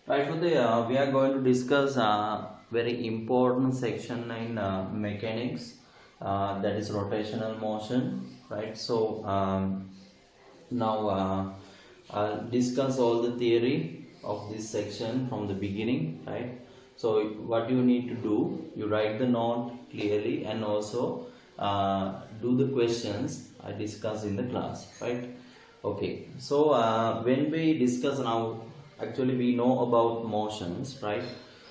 Right, today we are going to discuss a very important section in mechanics, that is rotational motion. Right, so now I'll discuss all the theory of this section from the beginning. Right, so what you need to do, you write the note clearly and also do the questions I discuss in the class. Right, okay, so when we discuss now, actually we know about motions, right?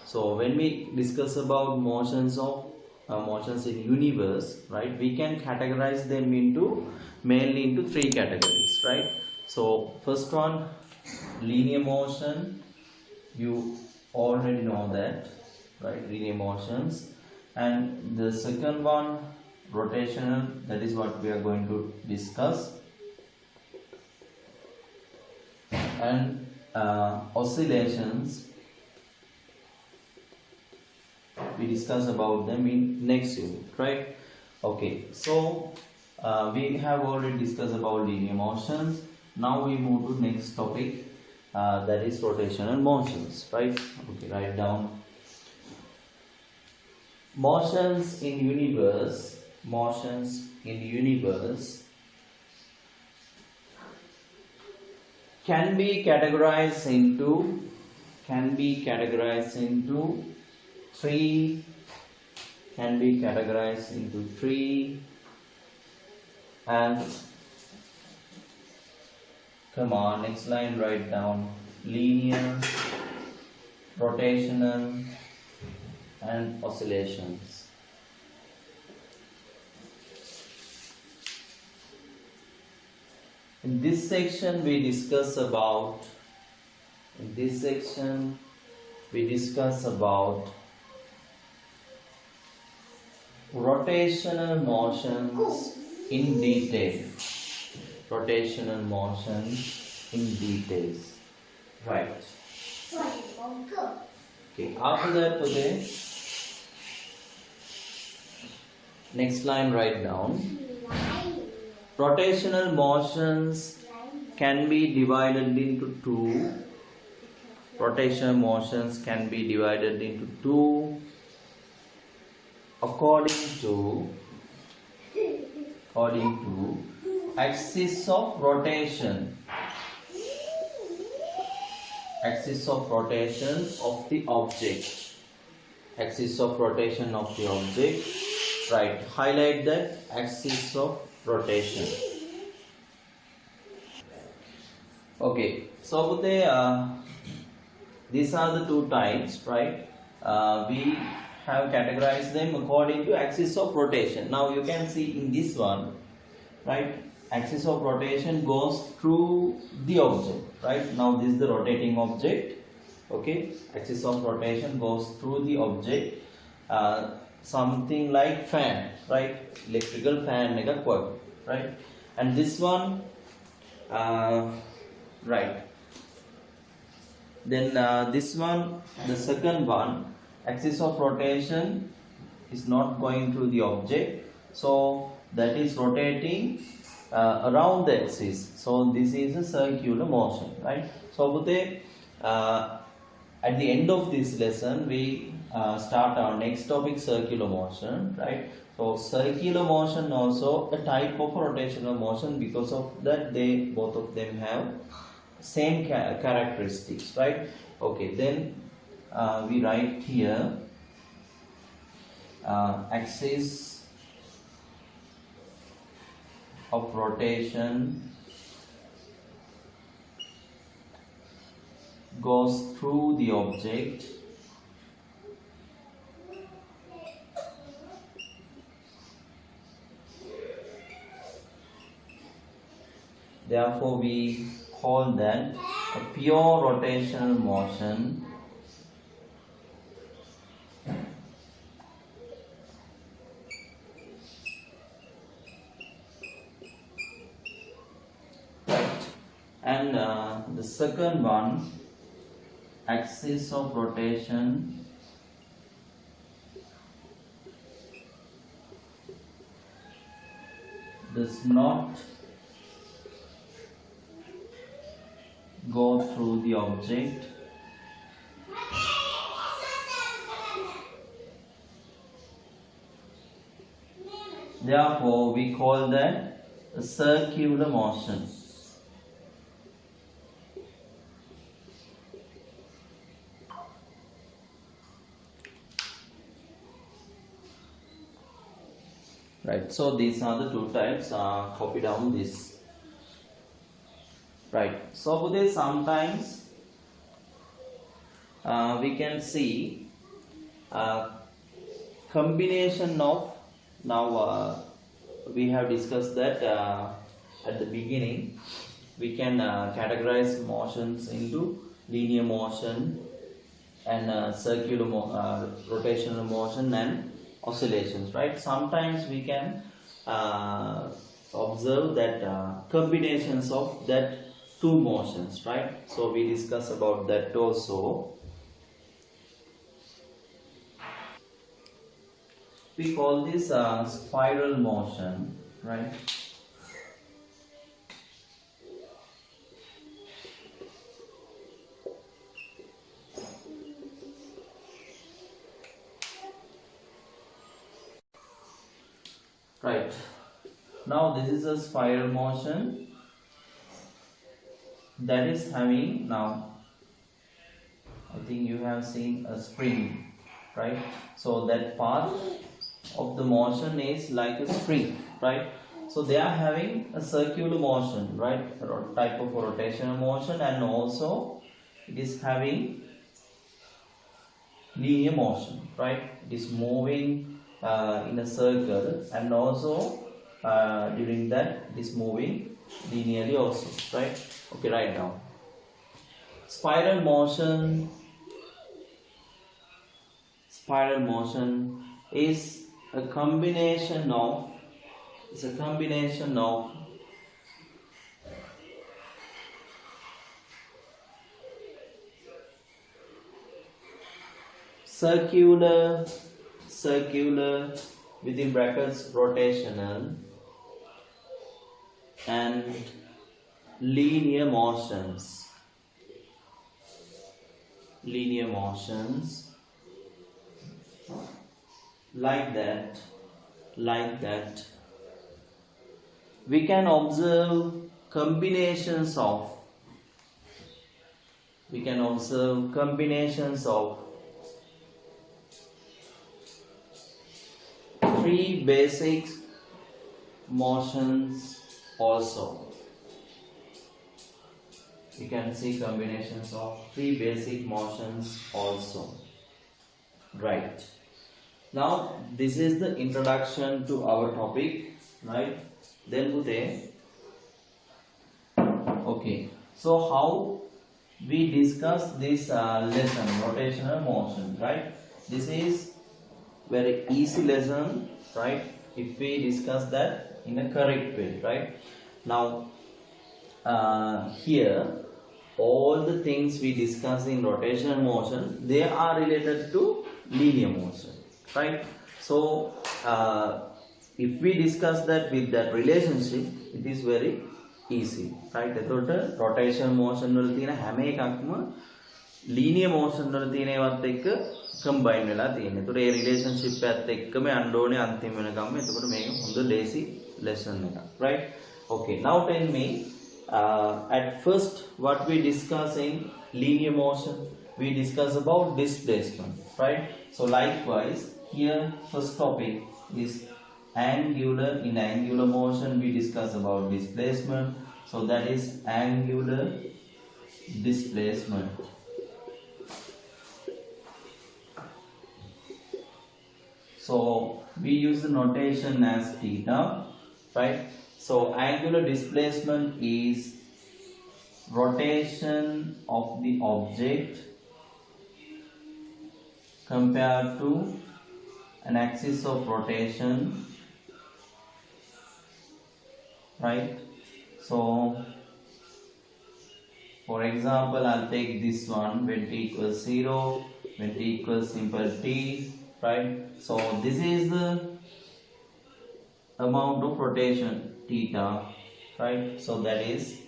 So when we discuss about motions of motions in universe, right, we can categorize them into mainly into three categories, right? So first one, linear motion, you already know that, right? Linear motions. And the second one, rotational, that is what we are going to discuss. And oscillations, we discuss about them in next unit, right? Okay, so we have already discussed about linear motions. Now we move to next topic, that is rotational motions, right? Okay, write down motions in universe. Motions in universe can be categorized into three, and come on, next line, write down linear, rotational and oscillations. In this section we discuss about rotational motions in detail. Rotational motions in details. Right. Okay, after that today, next line, write down rotational motions can be divided into two. Rotational motions can be divided into two according to axis of rotation. Axis of rotation of the object. Axis of rotation of the object. Right. Highlight that, axis of rotation. Okay. So these are the two types, right? We have categorized them according to axis of rotation. Now you can see in this one, right, axis of rotation goes through the object, right? Now this is the rotating object. Okay, axis of rotation goes through the object, something like fan, right? Electrical fan mega quirk, right? And this one, right, then this one, the second one, axis of rotation is not going through the object, so that is rotating around the axis. So this is a circular motion, right? So at the end of this lesson we start our next topic, circular motion, right? So circular motion also a type of rotational motion, because of that both of them have same characteristics, right? Okay, then we write here axis of rotation goes through the object, therefore we call that a pure rotational motion. And the second one, axis of rotation does not go through the object, Therefore, we call that a circular motion. Right. So these are the two types. Copy down this. Right. So today sometimes we can see combination of now. We have discussed that at the beginning. We can categorize motions into linear motion and circular rotational motion and oscillations, right? Sometimes we can observe that combinations of that two motions, right? So we discuss about that also. We call this spiral motion, right? Right. Now this is a spiral motion that is having, now I think you have seen a spring, right? So that part of the motion is like a spring, right? So they are having a circular motion, right? A type of rotational motion, and also it is having linear motion, right? It is moving in a circle, and also during that it is moving linearly also, right? Okay, write down. Spiral motion is a combination of circular within brackets rotational and linear motions like that. We can observe combinations of three basic motions also. You can see combinations of three basic motions also. Right. Now this is the introduction to our topic, right? Then Uday. Okay. So how we discuss this lesson, rotational motion, right? This is very easy lesson, right? If we discuss that in a correct way, right? Now here all the things we discuss in rotational motion, they are related to linear motion, right? So if we discuss that with that relationship, it is very easy, right? එතකොට rotational motion වල තියෙන හැම එකක්ම linear motion වල තියෙන ඒවත් එක්ක combine වෙලා තියෙනවා. ඒතකොට ඒ relationship එකත් එක්කම යන්න ඕනේ අන්තිම වෙනකම්. එතකොට මේක හොඳ lazy lesson එකක්, right? Okay, now tell me at first what we discuss in linear motion, we discuss about displacement, right? So likewise here first topic is angular. In angular motion we discuss about displacement, so that is angular displacement. So we use the notation as theta, right? So angular displacement is rotation of the object compared to an axis of rotation, right? So for example, I'll take this one when t equals 0, when t equals simple t, right? So this is the amount of rotation theta, right? So that is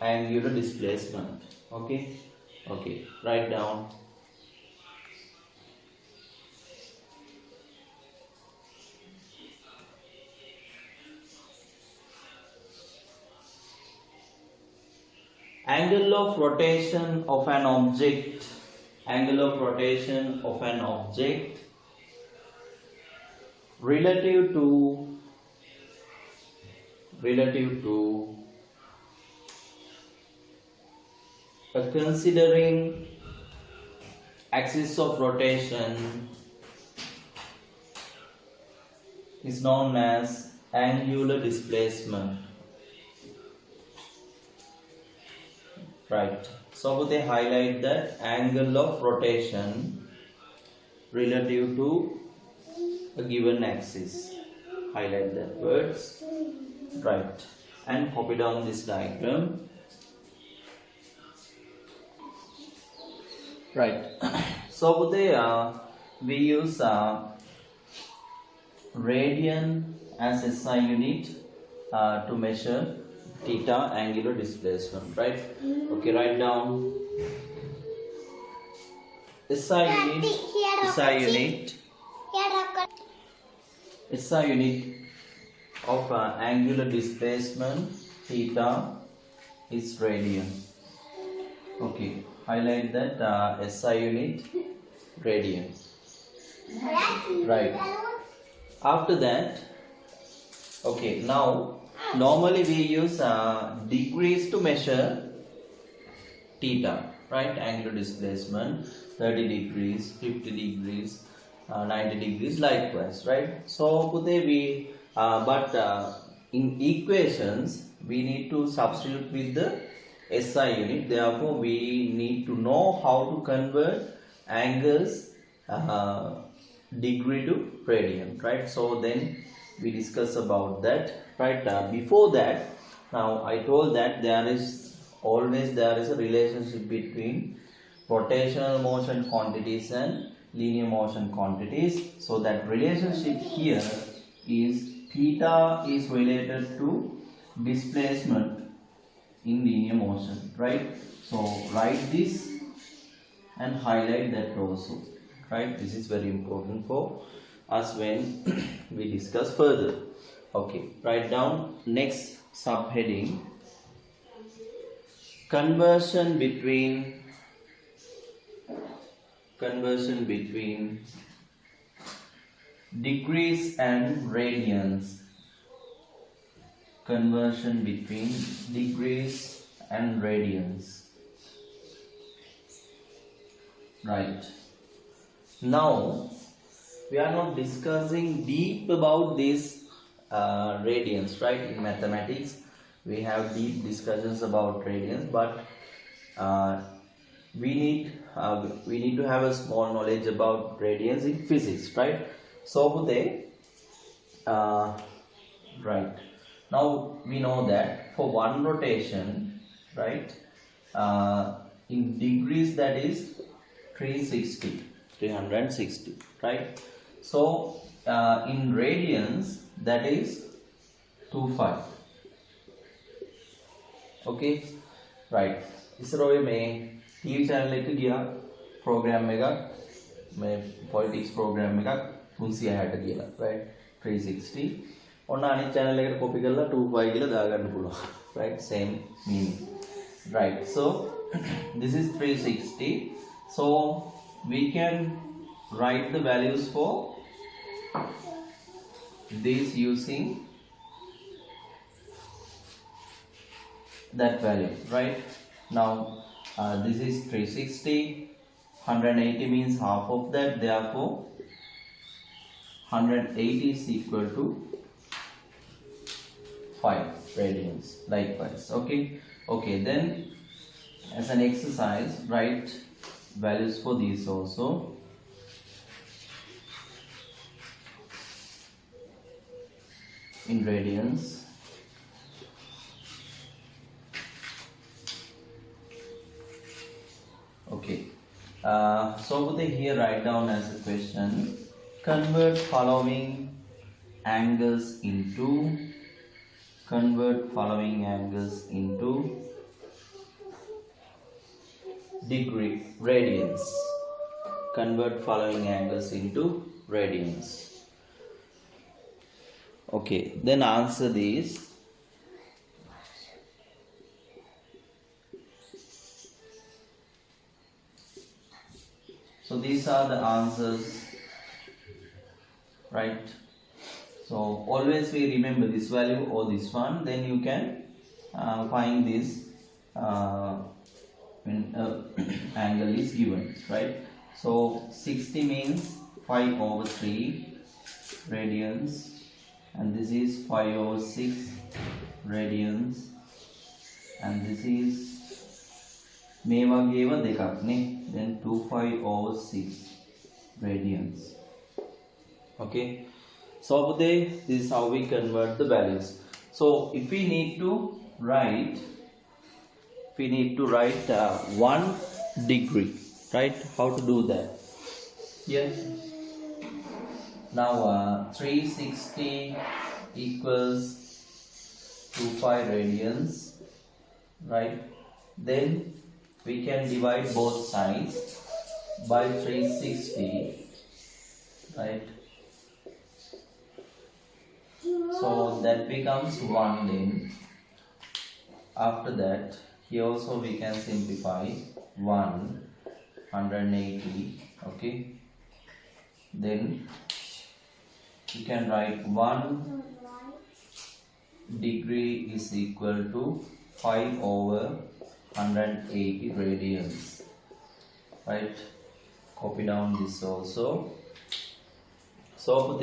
angular displacement. Okay, Okay, write down. Angle of rotation of an object. Angle of rotation of an object relative to considering axis of rotation is known as angular displacement. Right. So they highlight that angle of rotation relative to a given axis. Highlight that words. Right. And copy down this diagram. Right. So we use radian as SI unit to measure theta angular displacement, right? Okay, write down SI unit of angular displacement theta is radian. Okay, highlight that SI unit radian. Right. After that, okay, now normally we use degrees to measure theta, right? Angular displacement 30 degrees, 50 degrees, 90 degrees, likewise, right? So today in equations we need to substitute with the SI unit. Therefore, we need to know how to convert angles degree to radian, right? So then we discuss about that, right? Before that, now I told that there is a relationship between rotational motion quantities and linear motion quantities. So that relationship here is theta is related to displacement in linear motion, right? So write this and highlight that also, right? This is very important for us when we discuss further. Okay, write down next subheading: conversion between degrees and radians. Conversion between degrees and radians. Right. Now we are not discussing deep about these radians, right? In mathematics we have deep discussions about radians, but we need to have a small knowledge about radians in physics, right? So right, now we know that for one rotation, right, in degrees that is 360, right? So in radians that is 25. Okay, right. ISRO में TV channel एक गया program में politics program में 360 right 360 और नानी channel एक copy करला 25 गिला दागन पुलो, right? Same meaning, right? So this is 360. So we can write the values for this using that value, right? Now this is 360, 180 means half of that, therefore 180 is equal to 5 radians, likewise. Okay, then as an exercise write values for these also. In radians. Okay, so here write down as a question: convert following angles into degree, radians. Convert following angles into radians. Okay, then answer these. So these are the answers, right? So always we remember this value or this one, then you can find this when angle is given, right? So 60 means 5 over 3 radians, and this is 5 over 6 radians, and this is මේ වගේම දෙකක් නේ, then 25 over 6 radians. Okay, so today this is how we convert the values. So if we need to write 1 degree, right? How to do that? Here now 360 equals 25 radians, right? Then we can divide both sides by 360, right? So that becomes 1. Then after that, here also we can simplify 180, okay? Then you can write 1 degree is equal to 5 over 180 radians, right? Copy down this also. So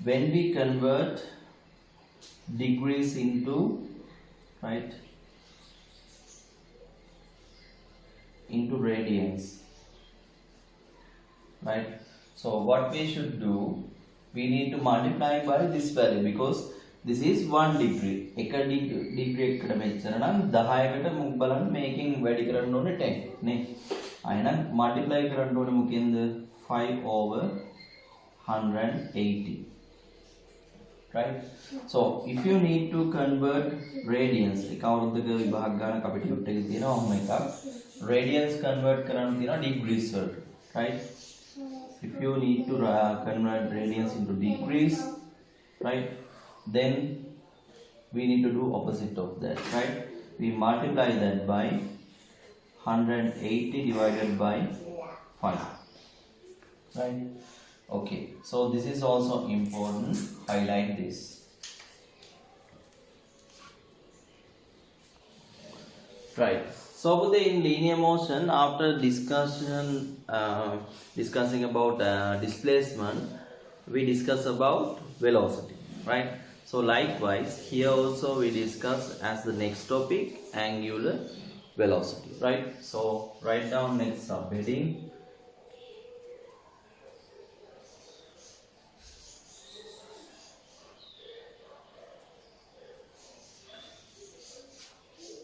when we convert degrees into, right, into radians, right? So what we should do, we need to multiply by this value because this is 1 degree. එක degree එකකට මෙච්චර නම් 10කට මුක් බලන්න මේකෙන් වැඩි කරන්න ඕනේ 10 නේ. අයනම් multiply කරන්න ඕනේ මොකෙන්ද? 5 over 180. Right? So if you need to convert radians, එකවුරුද්දක විභාග ගන්න අපිට යුට් එකේ තියෙනවා ඔහොම එකක්. Radians convert කරන්න තියෙනවා degrees වලට. Right? If you need to convert radians into degrees, right? Then we need to do opposite of that, right? We multiply that by 180 divided by 5, right? Okay, so this is also important. Highlight this. Right. So in linear motion, after discussing about displacement, we discuss about velocity, right? So likewise, here also we discuss as the next topic angular velocity, right? So write down next subheading.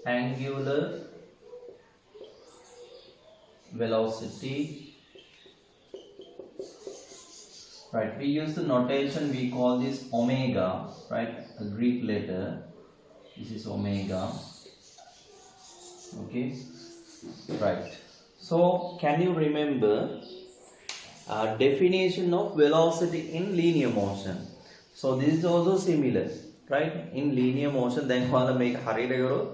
Angular velocity, right? We use the notation, we call this omega, right? A Greek letter. This is omega. Okay, right? So can you remember definition of velocity in linear motion? So this is also similar, right? In linear motion, then ඔයාලා මේක හරියට කරොත්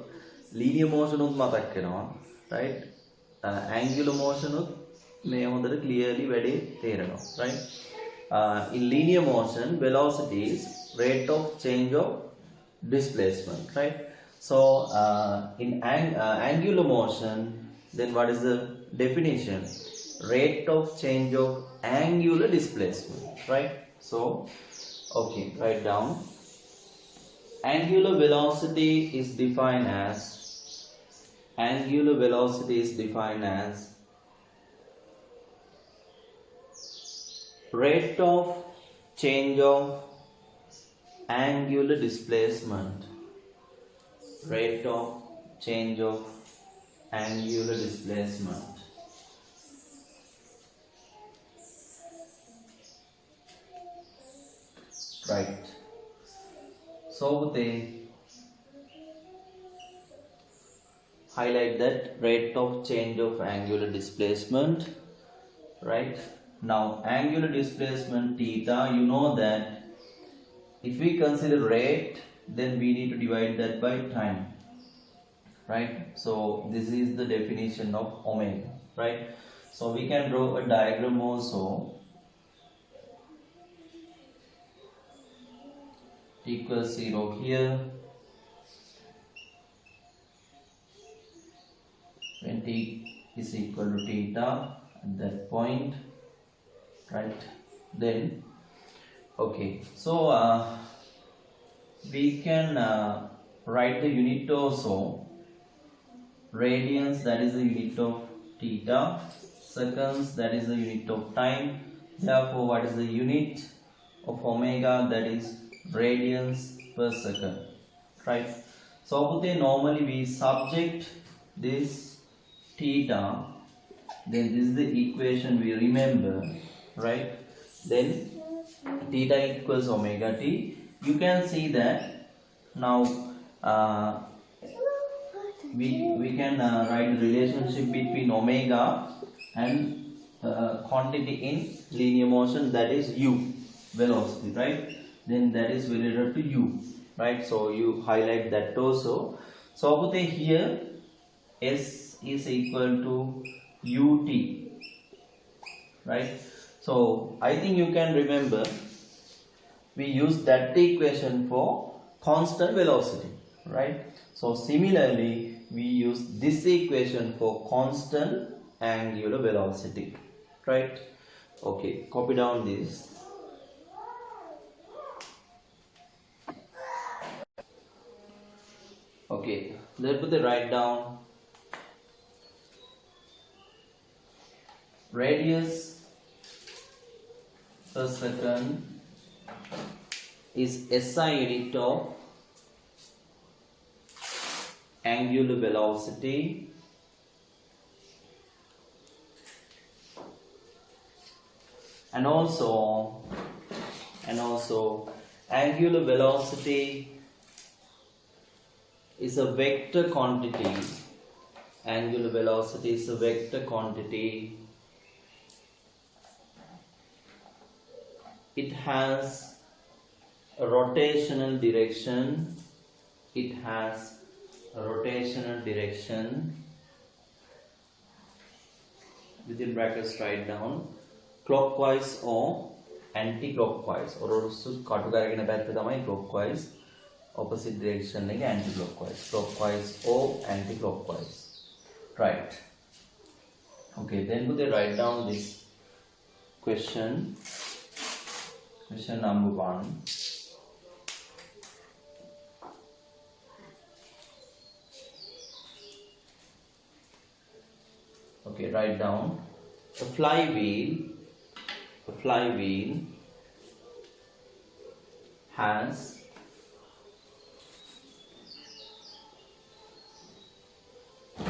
linear motion උත් මතක් වෙනවා, right? Angular motion උත් මේ හොඳට clearly වැඩේ තේරෙනවා, right? In linear motion, velocity is rate of change of displacement, right? So in angular motion, then what is the definition? Rate of change of angular displacement, right? So okay, write down. Angular velocity is defined as rate of change of angular displacement. Rate of change of angular displacement. Right. So highlight that rate of change of angular displacement, right? Now angular displacement theta, you know that if we consider rate, then we need to divide that by time, right? So this is the definition of omega, right? So we can draw a diagram also. Equals 0 here, when t is equal to theta at that point, right? Then okay, so we can write the unit also. Radians, that is the unit of theta. Seconds, that is the unit of time. Therefore, what is the unit of omega? That is radians per second, right? So normally we subject this theta, then this is the equation we remember, right? Then theta equals omega t. You can see that now we can write the relationship between omega and quantity in linear motion, that is u, velocity, right? Then that is related to u, right? So you highlight that also. So here s is equal to ut, right? So I think you can remember we use that equation for constant velocity, right? So similarly we use this equation for constant angular velocity, right? Okay, copy down this. Okay, let me write down radius per second is SI unit of angular velocity, and also angular velocity is a vector quantity. Angular velocity is a vector quantity. It has a rotational direction. It has a rotational direction. Within brackets write down clockwise or anti-clockwise. Or clockwise. Opposite direction like anti-clockwise. Clockwise or anti-clockwise. Right. Okay, then they write down this question. Question number 1. Okay, write down a flywheel has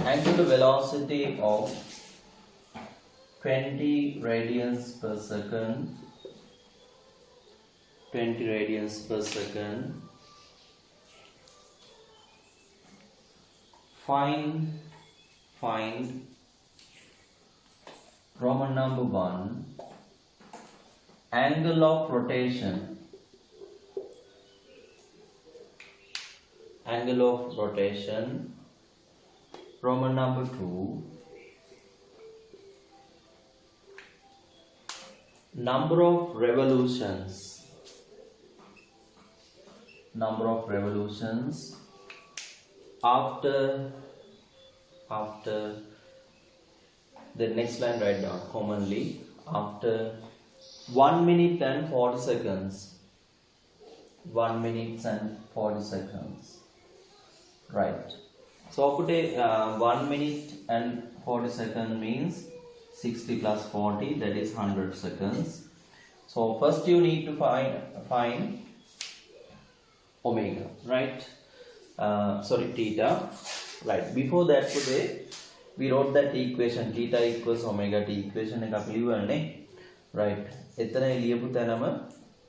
angular velocity of 20 radians per second. 20 radians per second. Find Roman number 1 angle of rotation. Angle of rotation. Roman number 2 number of revolutions. Number of revolutions after the next line write down commonly after 1 minute and 40 seconds. 1 minute and 40 seconds. Right. So put a 1 minute and 40 seconds means 60 plus 40, that is 100 seconds. So first you need to find omega, right? Theta. Right. Before that today we wrote that equation theta equals omega t equation එකක් ලියුවානේ, right? එතන ලියපු තැනම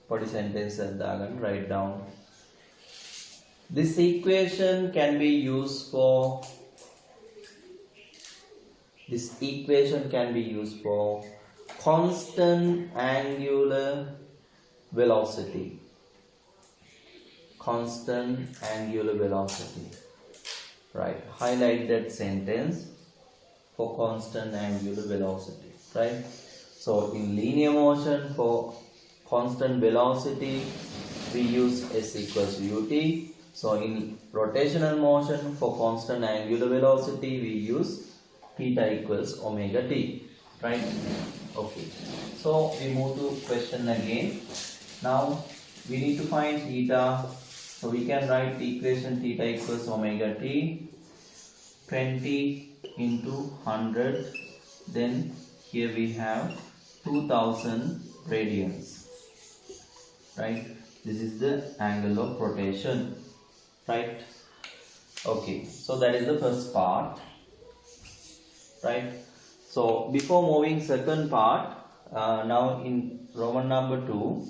පොඩි sentence එකක් දාගන්න, write down. This equation can be used for This equation can be used for constant angular velocity. Constant angular velocity. Right. Highlight that sentence for constant angular velocity. Right. So in linear motion for constant velocity we use s equals to ut. So in rotational motion for constant angular velocity we use theta equals omega t. Right. Okay. So we move to question again. Now we need to find theta. So we can write the equation theta equals omega t 20 into 100. Then here we have 2000 radians. Right. This is the angle of rotation. Right. Okay. So that is the first part. Right. So before moving second part, now in Roman number 2,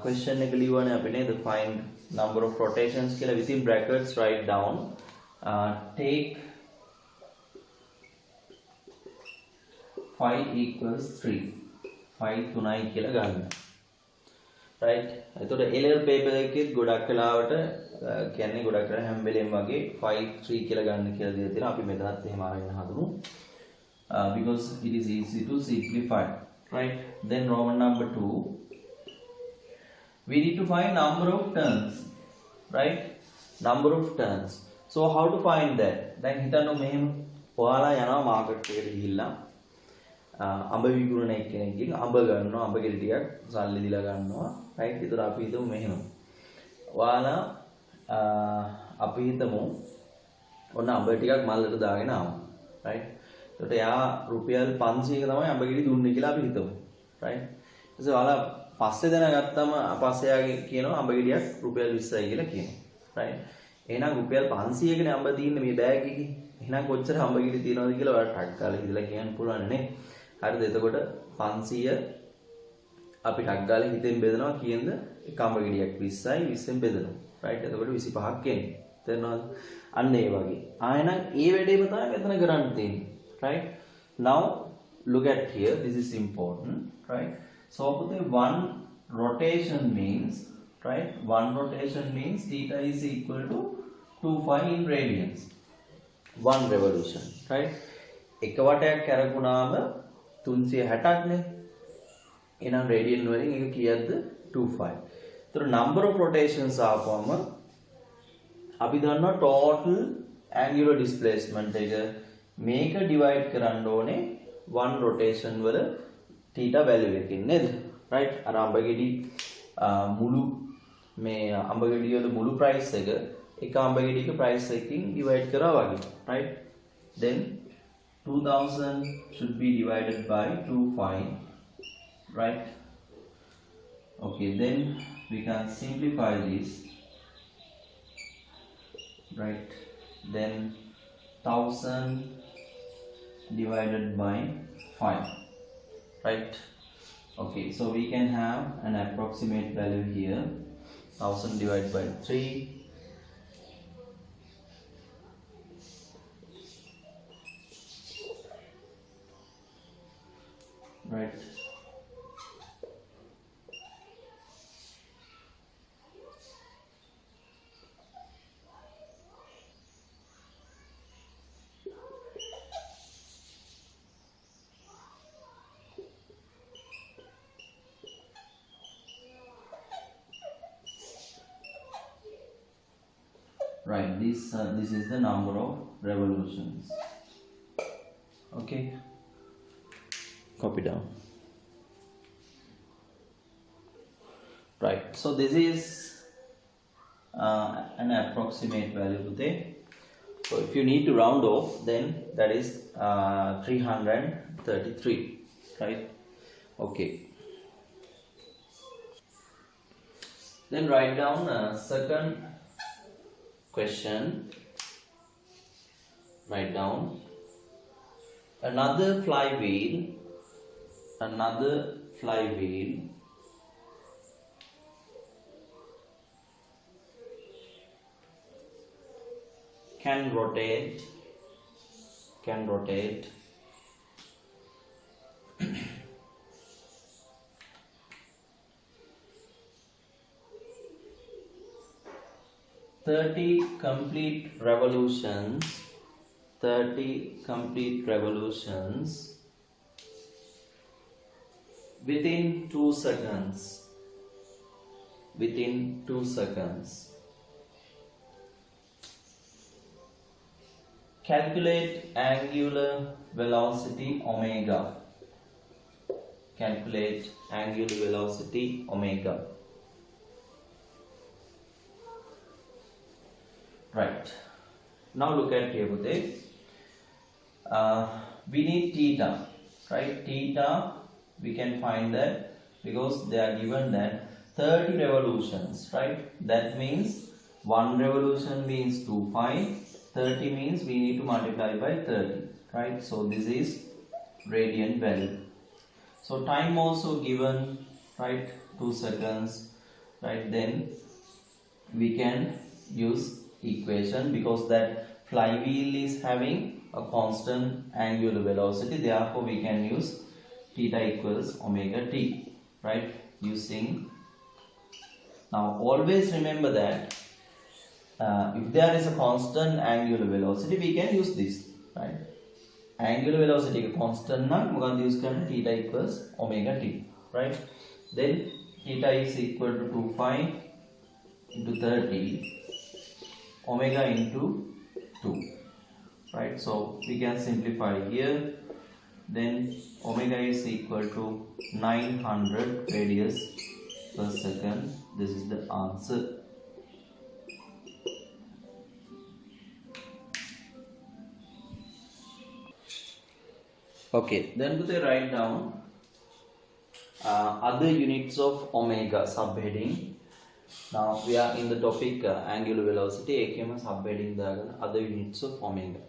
question the find number of rotations within brackets write down take phi equals 3. Phi 3 කියලා ගන්න. Right. එතකොට A level paper එකෙත් ගොඩක් වෙලාවට කියන්නේ ගොඩක් කරා හැම වෙලෙම වගේ phi 3 කියලා ගන්න කියලා දීලා තියෙනවා. අපි මෙතනත් එහෙම අරගෙන හදමු. Because it is easy to simplify. Right. Then Roman number 2, we need to find number of turns. Right. Number of turns. So how to find that? දැන් හිතන්න මෙහෙම ඔයාලා යනවා මාකට් එකට ගිහිල්ලා අඹ විකුණන එක්කෙනෙක්ගෙන් අඹ ගන්නවා අඹ ගෙඩි ටිකක් සල්ලි දීලා ගන්නවා. right. ඒතර අපි හිතමු මෙහෙම ඔයාලා අපි හිතමු ඔන්න අඹ ටිකක් මල්ලට දාගෙන ආවා. right. එතකොට යා රුපියල් 500ක තමයි අඹ ගෙඩි දුන්නේ කියලා අපි හිතමු. right. ඊට ඔයාලා පස්සේ දැනගත්තම පස්සේ යාගේ කියනවා අඹ ගෙඩියක් රුපියල් 20යි කියලා කියනවා. right. එහෙනම් රුපියල් 500කනේ අඹ තියෙන්නේ මේ බෑග් එකේ. එහෙනම් කොච්චර අඹ ගෙඩි තියෙනවද කියලා ඔයාලට ටක් ගාලා හිතලා කියන්න පුළුවන් නේ. හරිද? එතකොට 500 අපි ටක් ගාලා හිතෙන් බෙදනවා කියනද එක අඹ ගෙඩියක් 20යි 20ෙන් බෙදනවා. right. එතකොට 25ක් එන්නේ. තේරෙනවද? අන්න ඒ වගේ. එහෙනම් ඒ වැඩේම තමයි මෙතන කරන්න තියෙන්නේ. right. Now look at here, this is important. Right. So the one rotation means, right, one rotation means theta is equal to 2 phi in radians. One revolution. Right. එක වටයක් කරගුණාම 360ක් නේ. එහෙනම් radian වලින් එක කීයක්ද? 2 phi. ඒතර number of rotations ආවම අපි දන්නවා total angular displacement එක මේක divide කරන්න ඕනේ one rotation වල theta value එකකින් නේද? right. අර අඹගෙඩි මුළු මේ අඹගෙඩි වල මුළු price එක එක අඹගෙඩියක price එකකින් divide කරා වගේ. right. Then 2000 should be divided by 2 phi. right. Okay, then we can simplify this. right. Then 1000 divided by 5. right. Okay, so we can have an approximate value here. 1000 divided by 3. right. Right, this is the number of revolutions. Okay, copy down. Right, so this is an approximate value today. So if you need to round off, then that is 333. right. Okay, then write down second question. Write down another flywheel can rotate 30 complete revolutions, 30 complete revolutions within 2 seconds, within 2 seconds. Calculate angular velocity omega. Calculate angular velocity omega. Right. Now look at here, Budhe. We need theta, right? Theta, we can find that because they are given that 30 revolutions, right? That means 1 revolution means 2 pi. 30 means we need to multiply by 30, right? So this is radian value. So time also given, right? 2 seconds, right? Then we can use equation because that flywheel is having a constant angular velocity, therefore we can use theta equals omega t, right? Using, now always remember that if there is a constant angular velocity we can use this, right? Angular velocity constant na mokada use karana theta equals omega t, right? Then theta is equal to 2 pi into 30 omega into 2, right? So we can simplify here. Then omega is equal to 900 radius per second. This is the answer. Okay, then we write down other units of omega subheading. Now we are in the topic angular velocity. AKM subheading the other units of omega.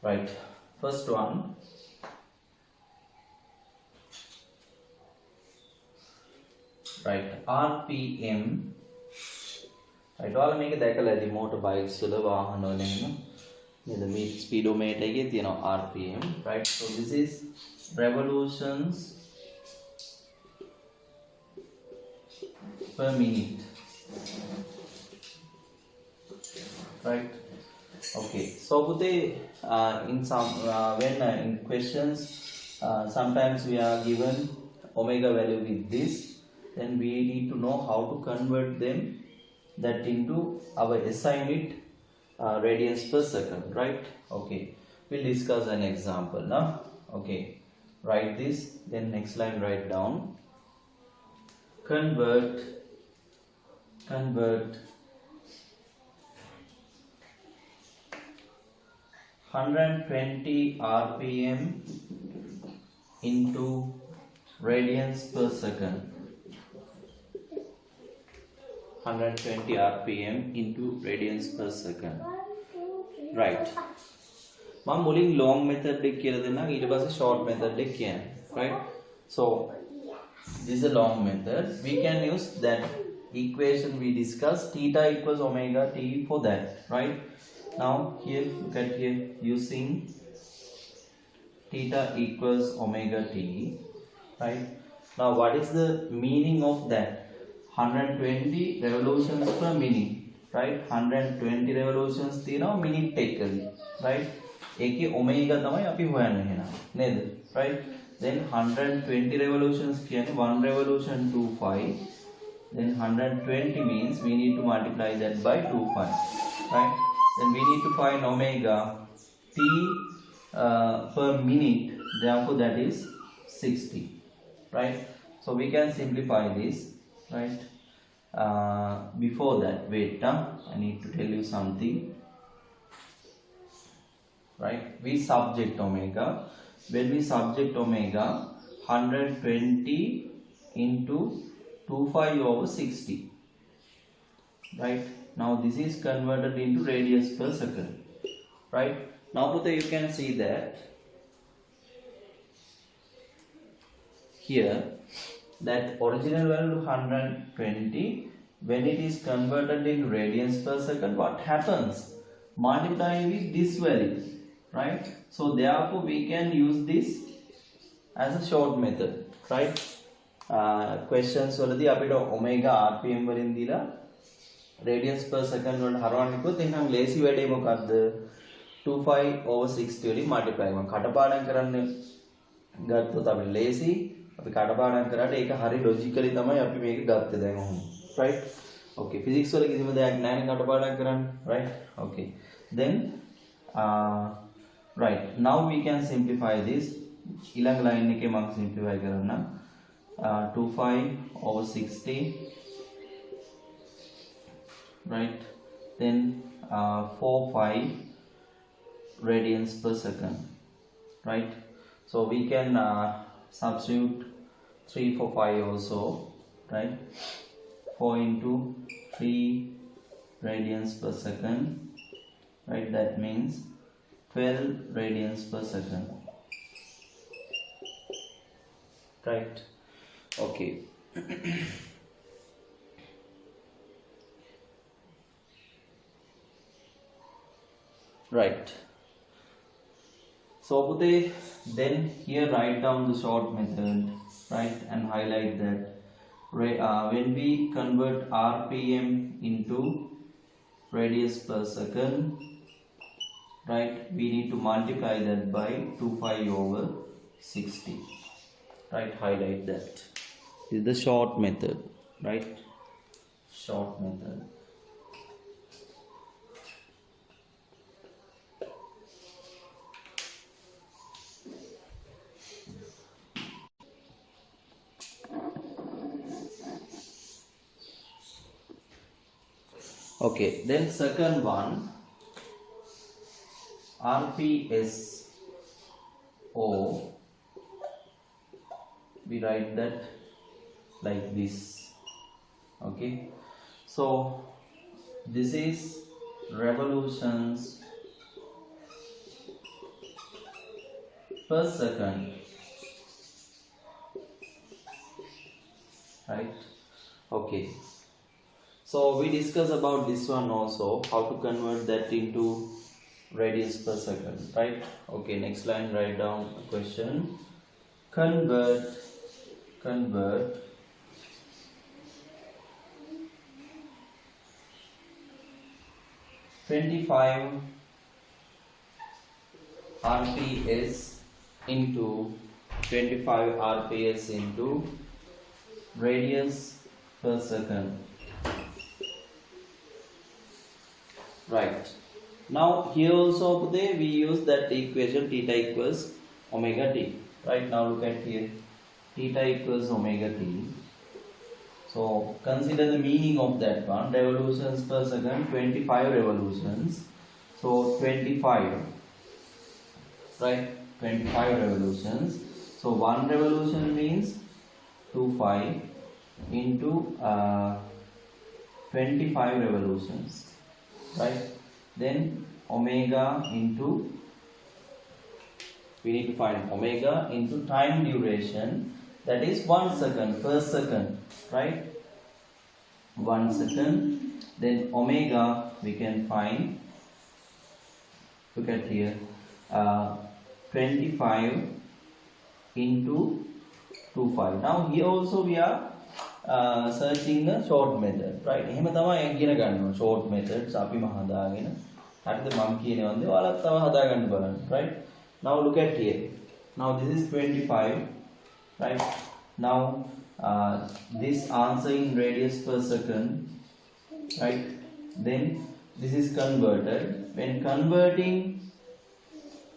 Right. First one. Right. RPM. Right. All make it like motorbikes. So the speedometer RPM. Right. So this is revolutions per minute. Right. Okay. So in some when in questions sometimes we are given omega value with this, then we need to know how to convert them that into our SI unit radians per second, right? Okay. We'll discuss an example now. Okay. Write this. Then next line write down. Convert 120 RPM into radians per second. 120 RPM into radians per second. Right. I'm muling long method short method, right? So this is a long method. We can use that equation we discussed, theta equals omega t for that, right? Now here, look at here, using theta equals omega t, right? Now what is the meaning of that? 120 revolutions per minute, right? 120 revolutions minute taken, right? Eke omega tamai api hoyanne hena ned, right? Then 120 revolutions කියන්නේ 1 revolution 2 pi. Then 120 means we need to multiply that by 2 pi, right? Then we need to find omega t per minute, therefore that is 60, right? So we can simplify this, right? Before that, wait, I need to tell you something, right? We subject omega. When we subject omega, 120 into 2 pi over 60, right? Now this is converted into radius per second, right? Now you can see that here that original value 120, when it is converted into radians per second, what happens? Multiply with this value, right? So therefore we can use this as a short method, right? Questions වලදී අපිට omega rpm වලින් දීලා radians per second වලට හරවන්න කිව්වොත් එහෙනම් ලේසි වැඩේ මොකද්ද 25/60 වලින් multiply කරනවා කටපාඩම් කරන්න ගත්තොත් අපි ලේසි අපි කටපාඩම් කරාට ඒක හරි logically තමයි අපි මේක ගත්තේ දැන් ඔහොම right okay physics වල කිසිම දෙයක් නැහැ නේ කටපාඩම් කරන්න right okay then right now we can simplify this ඊළඟ line එකේ මම simplify කරන්නම් 25/60 right then 45 radians per second right so we can substitute 3 for 5 also right 4 into 3 radians per second right that means 12 radians per second right okay right so then here write down the short method right and highlight that when we convert rpm into radius per second right we need to multiply that by 25/60 right highlight that is the short method right short method okay then second one rpso we write that like this okay so this is revolutions per second right okay so we discuss about this one also how to convert that into radians per second right okay next line write down a question convert 25 rps into 25 rps into radians per second right now here also today we use that equation theta equals omega t right now look at here theta equals omega t so consider the meaning of that one revolutions per second 25 revolutions so 25 right 25 revolutions so one revolution means 25 into 25 revolutions right then omega into we need to find omega into time duration that is 1 second per second right 1 second then omega we can find look at here 25 into 25 now here also we are searching the short method right එහෙම තමයි ඉගෙන ගන්න ඕන short methods අපිම හදාගෙන හරිද මම කියන්නේ වන්දේ ඔයාලත් තව හදාගන්න බලන්න right now look at here now this is 25 right now this answer in radius per second right then this is converted when converting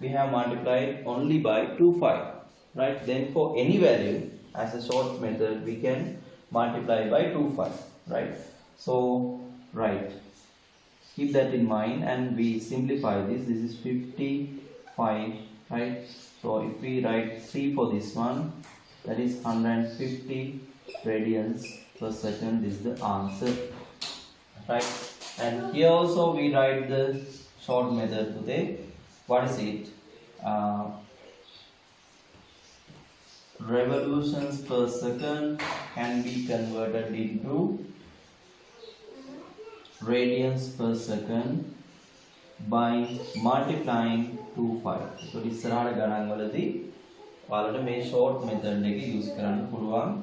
we have multiplied only by 25 right then for any value as a short method we can multiply by 25 right so right keep that in mind and we simplify this is 55 right so if we write 3 for this one that is 150 radians per second is the answer right and here also we write the short method today what is it revolutions per second can be converted into radians per second by multiplying 25 so ඉස්සරහට ගණන් වලදී ඔයාලට මේ short method එක use කරන්න පුළුවන්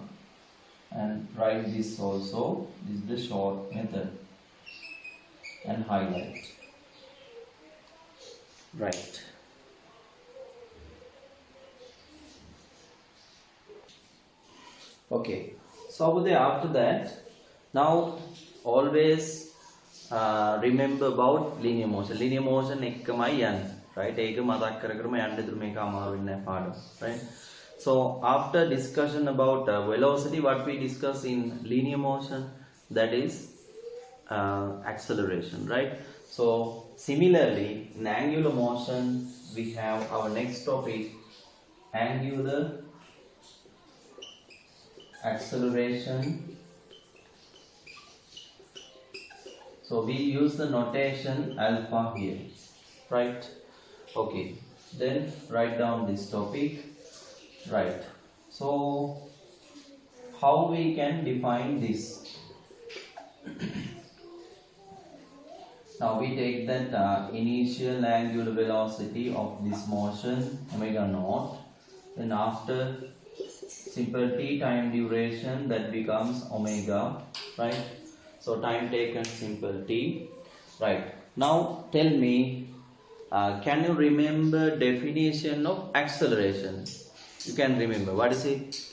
and write this also this is the short method and highlight. Right. Okay. So after that, now always remember about linear motion. Linear motion ekkamai yan, right? Eka matak karakarama yande through meka amavinna paadam, right? So after discussion about velocity, what we discuss in linear motion, that is acceleration, right? So similarly, in angular motion, we have our next topic, angular acceleration. So we use the notation alpha here, right? Okay, then write down this topic, right? So how we can define this? Now we take that initial angular velocity of this motion omega naught, then after simple t time duration, that becomes omega, right? So time taken simple t, right? Now tell me, can you remember definition of acceleration? You can remember, what is it?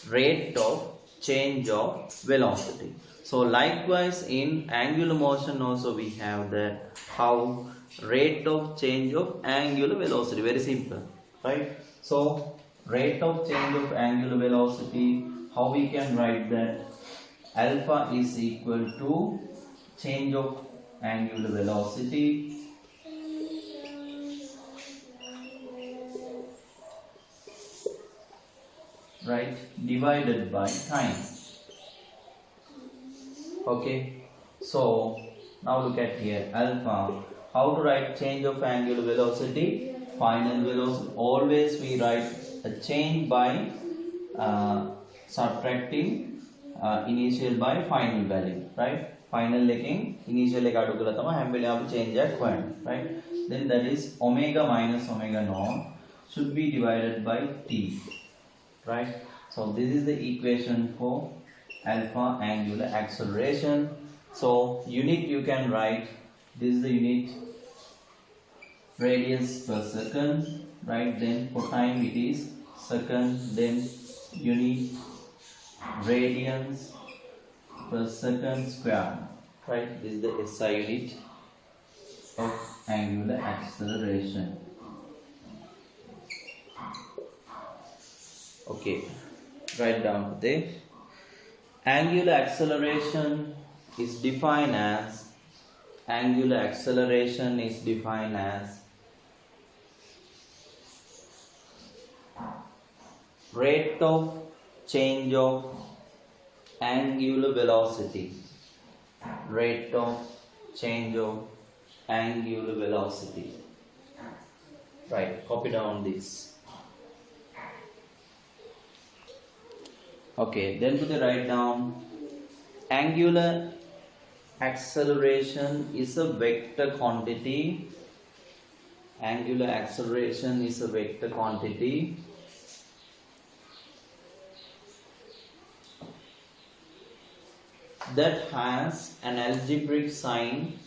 Rate of change of velocity. So likewise in angular motion also we have that, how rate of change of angular velocity, very simple, right? So rate of change of angular velocity, how we can write that? Alpha is equal to change of angular velocity right, divided by time. Okay, so now look at here, alpha, how to write change of angular velocity? Final velocity, always we write a change by subtracting initial by final value, right? Final leking initial leg adu kala tama ham vele apu change ekwan, right? Then that is omega minus omega naught should be divided by t, right? So this is the equation for alpha angular acceleration. So unit you can write, this is the unit radians per second, right? Then for time it is second, then unit radians per second square, right? This is the SI unit of angular acceleration. Okay, write down there. Angular acceleration is defined as rate of change of angular velocity, rate of change of angular velocity, right? Copy down this. Okay, then to the write down, angular acceleration is a vector quantity. Angular acceleration is a vector quantity that has an algebraic sign,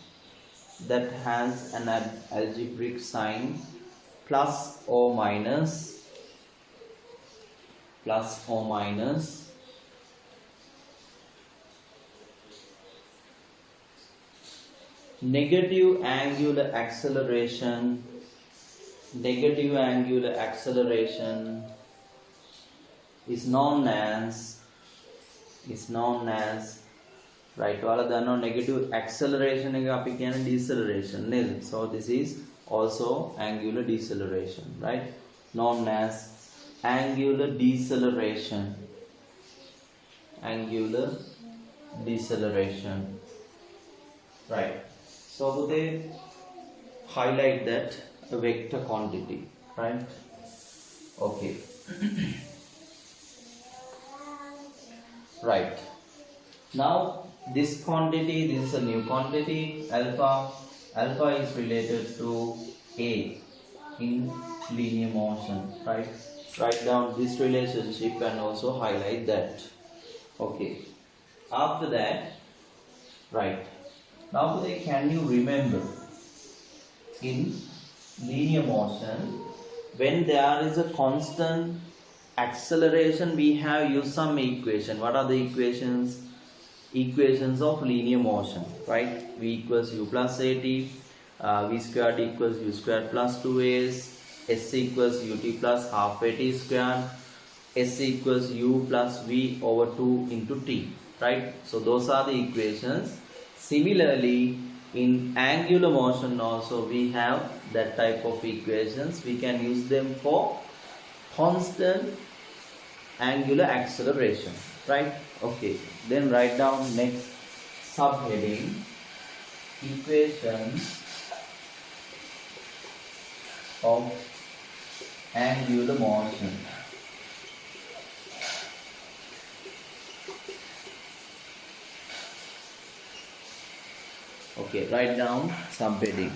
plus or minus negative angular acceleration is known as right, wala danno negative acceleration එක අපි කියන්නේ deceleration නේද? So this is also angular deceleration, right? Known as angular deceleration, right? So they highlight that a vector quantity, right? Okay. Right, now this quantity, this is a new quantity, alpha is related to a in linear motion, right? Write down this relationship and also highlight that. Okay, after that, right, Now today, can you remember in linear motion, when there is a constant acceleration, we have used some equation. What are the equations? Equations of linear motion, right? V equals u plus at, v squared equals u squared plus 2as, s equals ut plus half at squared, s equals u plus v over 2 into t, right? So those are the equations. Similarly, in angular motion also we have that type of equations. We can use them for constant angular acceleration, right? Okay, then write down next subheading, equations of angular motion. Okay, write down subheading.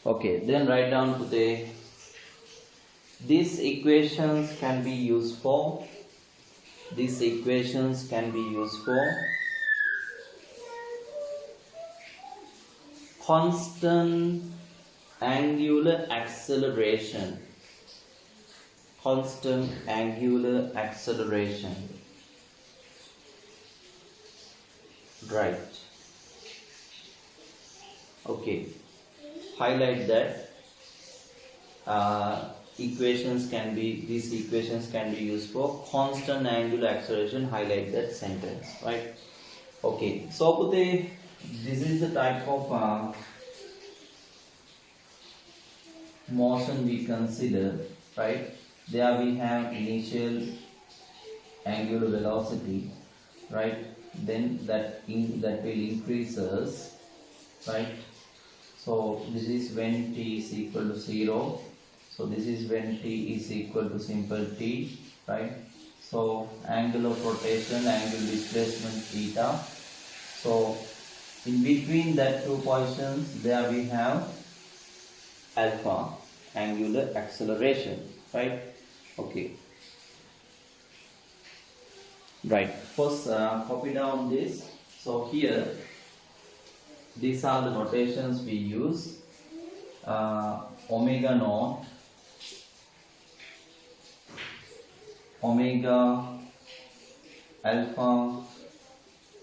Okay, then write down today, these equations can be used for constant angular acceleration. Right. Okay, highlight that. These equations can be used for constant angular acceleration. Highlight that sentence, right? Okay, so this is the type of motion we consider, right? There we have initial angular velocity, right? Then that will increases, right? So this is when t is equal to 0. So this is when t is equal to simple t, right? So angle of rotation, angle displacement theta. So in between that two positions, there we have alpha, angular acceleration, right? Okay. Right. First, copy down this. So here, these are the notations we use. Omega naught, omega, alpha,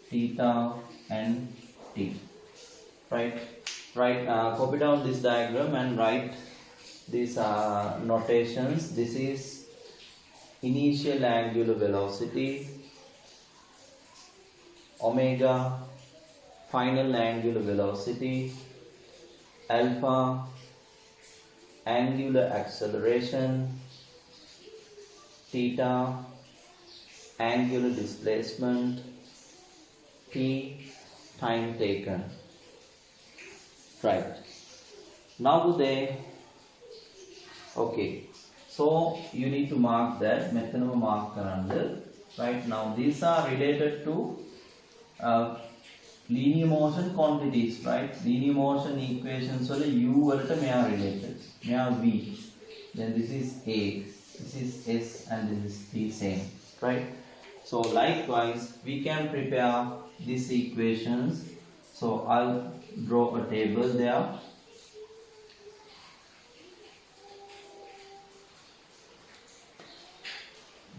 theta, and t. Right. Copy down this diagram and write these notations. This is initial angular velocity, omega, final angular velocity, alpha, angular acceleration, theta, angular displacement, t, time taken. Right. Now today, okay, so you need to mark that methanol marker under. Right now, these are related to linear motion quantities, right? Linear motion equations wala u walata may are related, may are v. Then this is a, this is s, and this is the same, right? So likewise, we can prepare these equations. So I'll draw a table there.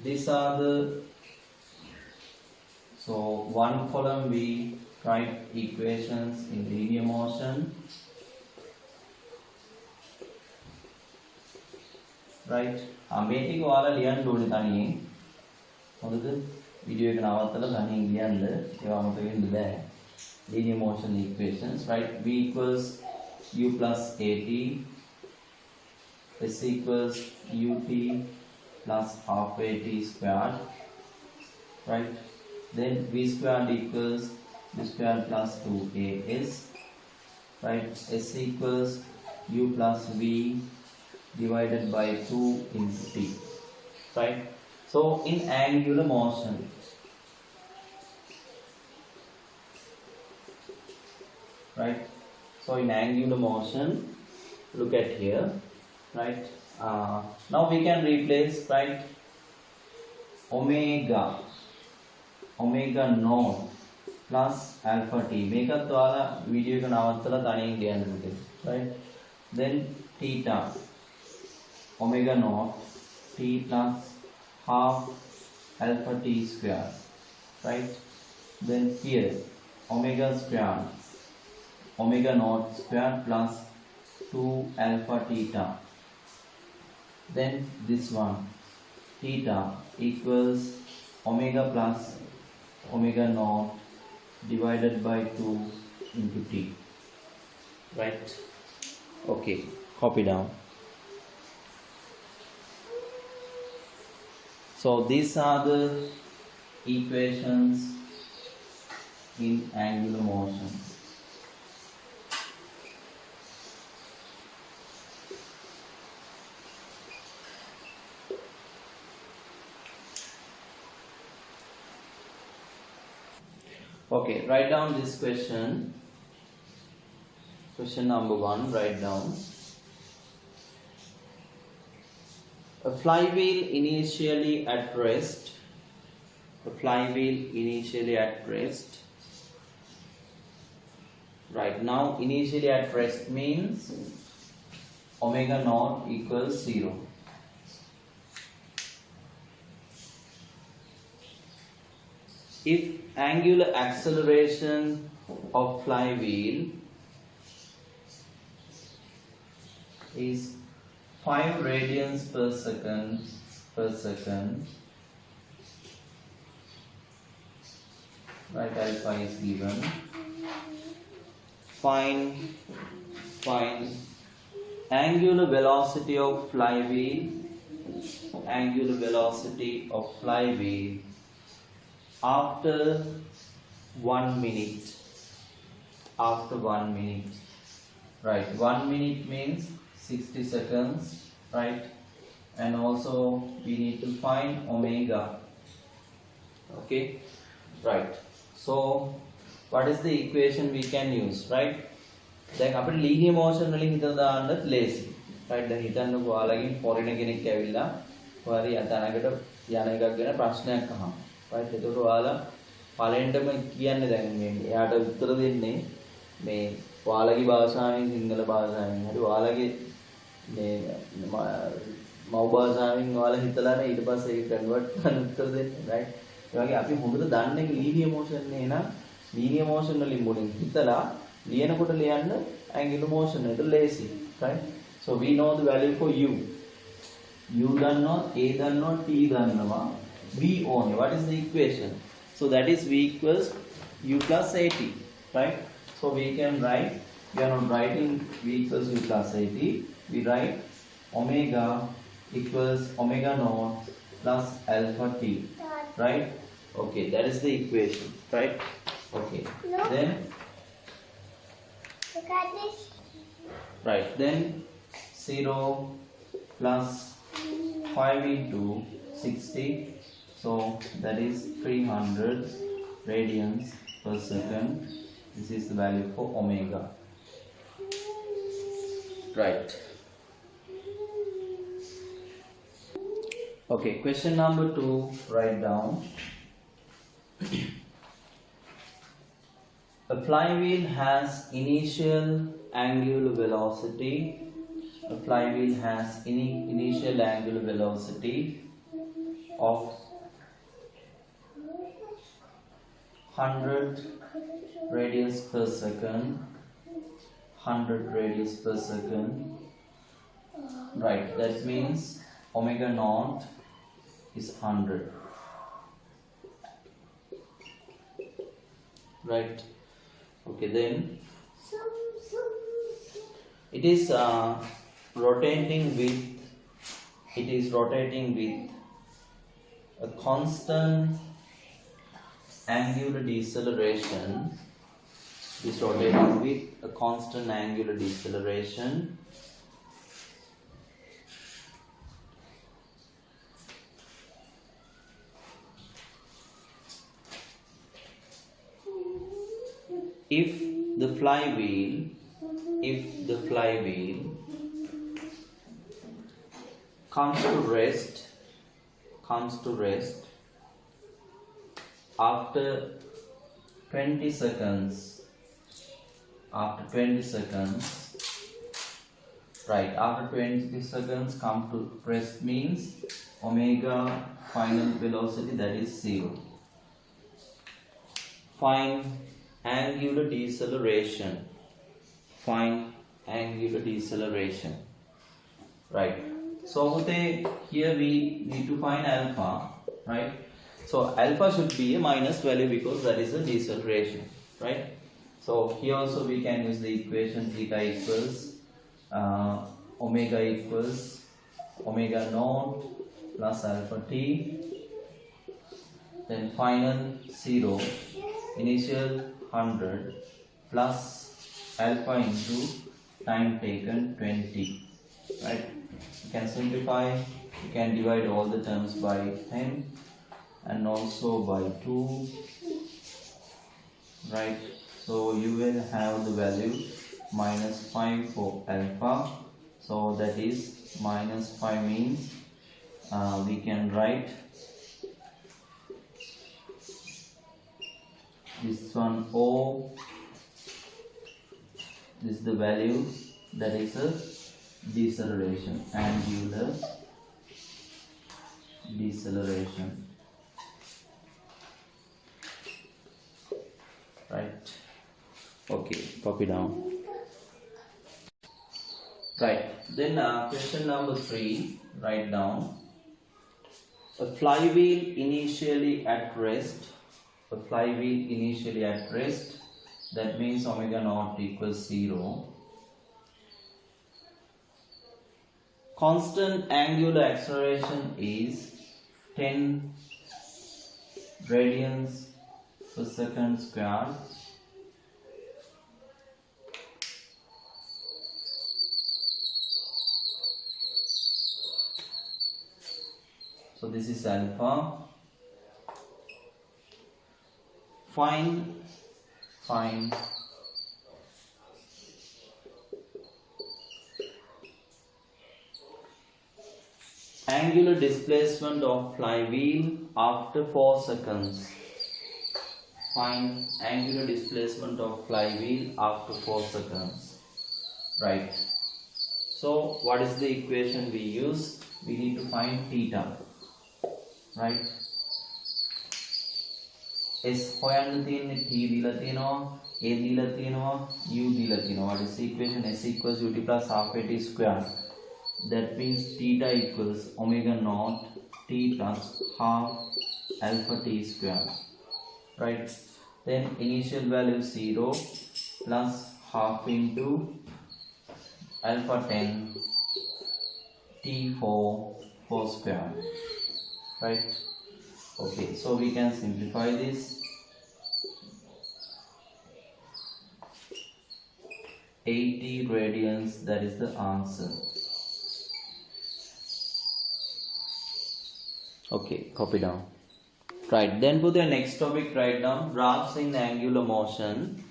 These are the, so one column we write equations in linear motion, right? මේ ටික ඔයාලා ලියන්න ඕනේ තනියෙන්. හොඳද? Video එක නවත්තලා තනියෙන් ලියන්න. ඒවා මතක වෙන්න බෑ. Linear motion equations, right? V equals u plus at, s equals ut plus half at squared, right? Then v squared equals u squared plus 2as, right? S equals u plus v divided by 2 into t, right? So in angular motion, right? So in angular motion, look at here, right? Now we can replace, right, omega naught plus alpha t. මේකත් ඔයාලා video එක නවත්තලා තනියෙන් කියන්න ඕනේ. Right? Then theta omega naught t plus half alpha t square. Right? Then here omega square omega naught square plus 2 alpha theta. Then this one theta equals omega plus omega naught divided by 2 into t. Right? Okay, copy down. So these are the equations in angular motion. Okay, write down this question. Question number 1, write down. A flywheel initially at rest. A flywheel initially at rest. Right now, initially at rest means omega naught equals 0. If angular acceleration of flywheel is 5 radians per second, right, alpha is given. Find angular velocity of flywheel, angular velocity of flywheel after 1 minute. After 1 minute, right? 1 minute means 60 seconds, right? And also we need to find omega. Okay, right? So what is the equation we can use, right? දැන් අපිට linear motion වලින් හිතලා දාන්නත් ලේසි. right? දැන් හිතන්නකෝ ඔයාලගෙන් foreigner කෙනෙක් ඇවිල්ලා ඔයාලා යතනකට යන එකක් ගැන ප්‍රශ්නයක් අහනවා. right? එතකොට ඔයාලා පළවෙනිටම කියන්නේ දැන් මේ එයාට උත්තර දෙන්නේ මේ ඔයාලගේ භාෂාවෙන් සිංහල භාෂාවෙන් හරි ඔයාලගේ මේ මව් භාෂාවෙන් ඔයාලා හිතලානේ ඊට පස්සේ ඒක කන්වර්ට් කරන උත්තර දෙන්නේ. right? ඒ වගේ අපි හොඳට දන්නේ linear motion නේ නේද? linear motion වලින් මුලින් හිතලා ලියනකොට ලියන්න angular motion එකට lazy, right? So we know the value for u. u දන්නවා, a දන්නවා, t දන්නවා, v only. What is the equation? So that is v equals u plus at, right? So we can write, we are not writing v equals u plus at, we write omega equals omega naught plus alpha t, right? Okay, that is the equation, right? Okay, no. Then look at this. Right, then 0 plus 5 into 60, so that is 300 radians per second. This is the value for omega. Right. Okay, question number 2, write down. A flywheel has initial angular velocity. A flywheel has initial angular velocity of 100 radians per second. 100 radians per second. Right, that means omega naught is 100. Right. Okay, then it is rotating with a constant angular deceleration. It is rotating with a constant angular deceleration if the flywheel comes to rest after 20 seconds. After 20 seconds, right, after 20 seconds come to rest means omega final velocity, that is 0. Find angular deceleration. Find angular deceleration. Right. So here we need to find alpha. Right. So alpha should be a minus value because that is a deceleration. Right. So here also we can use the equation theta equals omega equals omega naught plus alpha t, then final 0, initial 100 plus alpha into time taken 20. Right, you can simplify, you can divide all the terms by 10 and also by 2. Right, so you will have the value minus 5 for alpha. So that is minus 5 means we can write this one O, this is the value, that is a deceleration, angular deceleration. Right, okay, copy down. Right, then question number 3, write down a flywheel initially at rest. A flywheel initially at rest, that means omega naught equals 0. Constant angular acceleration is 10 radians per second squared. So this is alpha. Find angular displacement of flywheel after 4 seconds. Find angular displacement of flywheel after 4 seconds. Right. So what is the equation we use? We need to find theta. Right. S හොයන්න තියෙන්නේ t දීලා තියෙනවා, a දීලා තියෙනවා, u දීලා තියෙනවා. What is the equation? S equals ut plus half a t squared. That means theta equals omega naught t plus half alpha t squared. Right. Then initial value 0 plus half into alpha 10 t4 squared. Right. Okay, so we can simplify this. 80 radians, that is the answer. Okay, copy down. Right, then for the next topic, write down graphs in angular motion.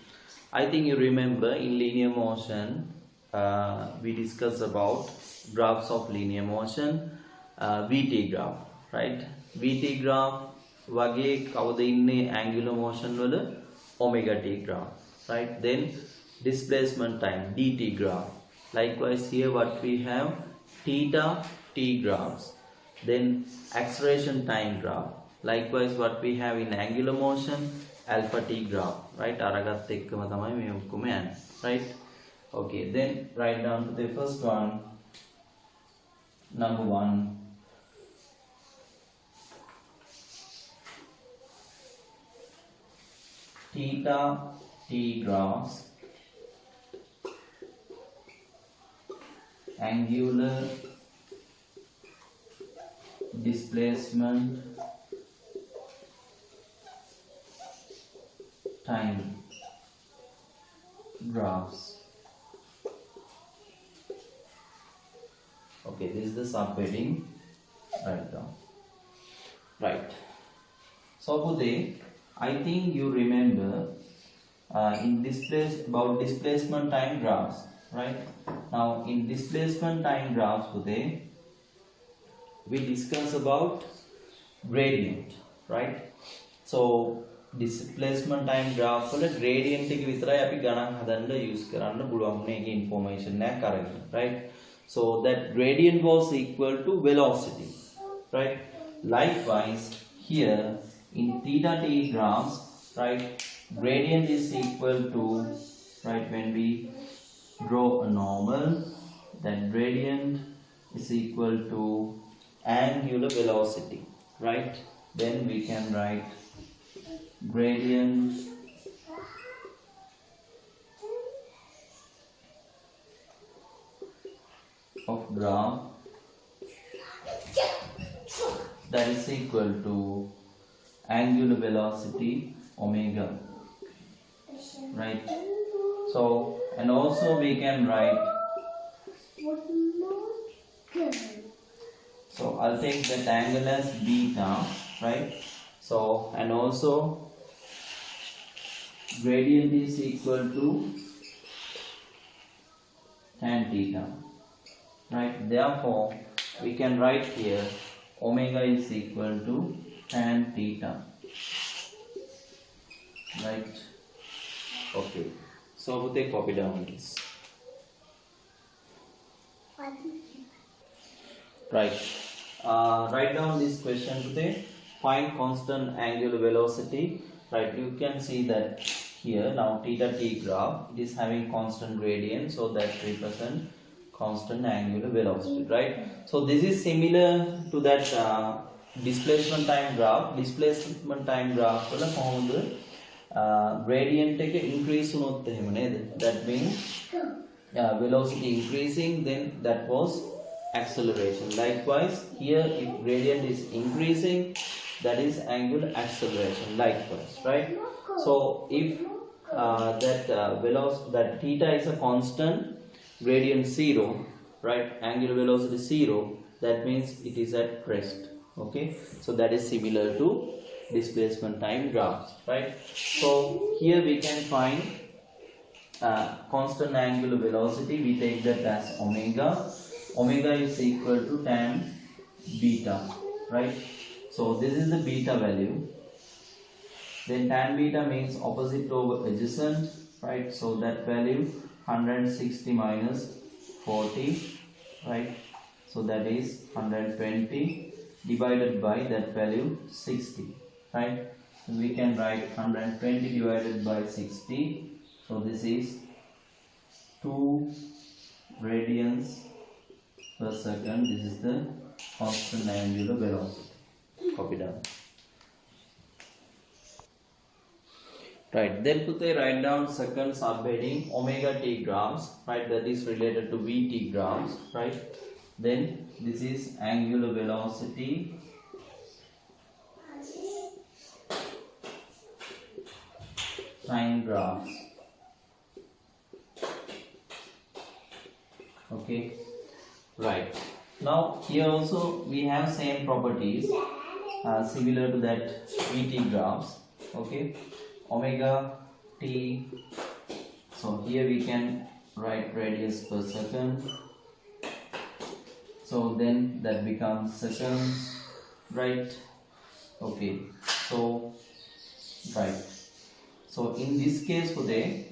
I think you remember in linear motion, we discussed about graphs of linear motion, VT graph, right? VT graph wage kawada inne angular motion wala omega t graph, right? Then displacement time dt graph. Likewise here what we have theta t graphs. Then acceleration time graph. Likewise what we have in angular motion alpha t graph, right? Aragath ekkama thamai me okkoma yanne, right? Okay, then write down to the first one, number 1. Theta t graphs, angular displacement time graphs. Okay, this is the subheading. Write down. Right. So today, I think you remember in displacement time graphs, right? Now in displacement time graphs today, we discuss about gradient, right? So displacement time graph වල gradient එක විතරයි අපි ගණන් හදන්න use කරන්න පුළුවන් මේකේ information එක අරගෙන, right? So that gradient was equal to velocity, right? Likewise here in theta t graphs, right, gradient is equal to, right, when we draw a normal, that gradient is equal to angular velocity, right? Then we can write gradient of graph that is equal to angular velocity omega, right? So, and also we can write, so I'll take that angle as beta, right? So, and also gradient is equal to tan theta, right? Therefore we can write here omega is equal to tan theta, right? Okay, so we take copy down this, right? Write down this question today. Find constant angular velocity, right? You can see that here now theta t graph, it is having constant gradient, so that represent constant angular velocity, right? So this is similar to that displacement time graph. Displacement time graph වල කොහොමද gradient එක increase වුණොත් එහෙම නේද? That means velocity increasing, then that was acceleration. Likewise here if gradient is increasing, that is angular acceleration, likewise, right? So if that theta is a constant, gradient 0, right, angular velocity 0, that means it is at rest. Okay, so that is similar to displacement time graphs, right? So here we can find constant angular velocity. We take that as omega. Omega is equal to tan beta, right? So this is the beta value. Then tan beta means opposite over adjacent, right? So that value 160 minus 40, right? So that is 120 divided by that value 60, right? So we can write 120 divided by 60. So this is 2 radians per second. This is the constant angular velocity. Copy down. Right, then they write down second subheading omega t grams, right, that is related to vt grams, right? Then this is angular velocity time graphs. Okay, right. Now here also we have same properties similar to that vt graphs. Okay, omega t, so here we can write radius per second, so then that becomes seconds, right? Okay, so right, so in this case today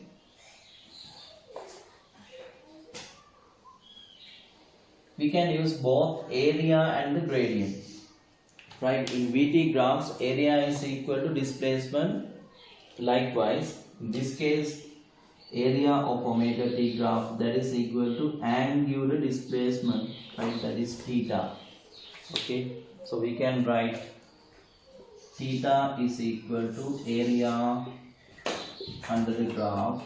we can use both area and the gradient, right? In vt graphs area is equal to displacement. Likewise in this case area of omega t graph, that is equal to angular displacement, right? That is theta. Okay, so we can write theta is equal to area under the graph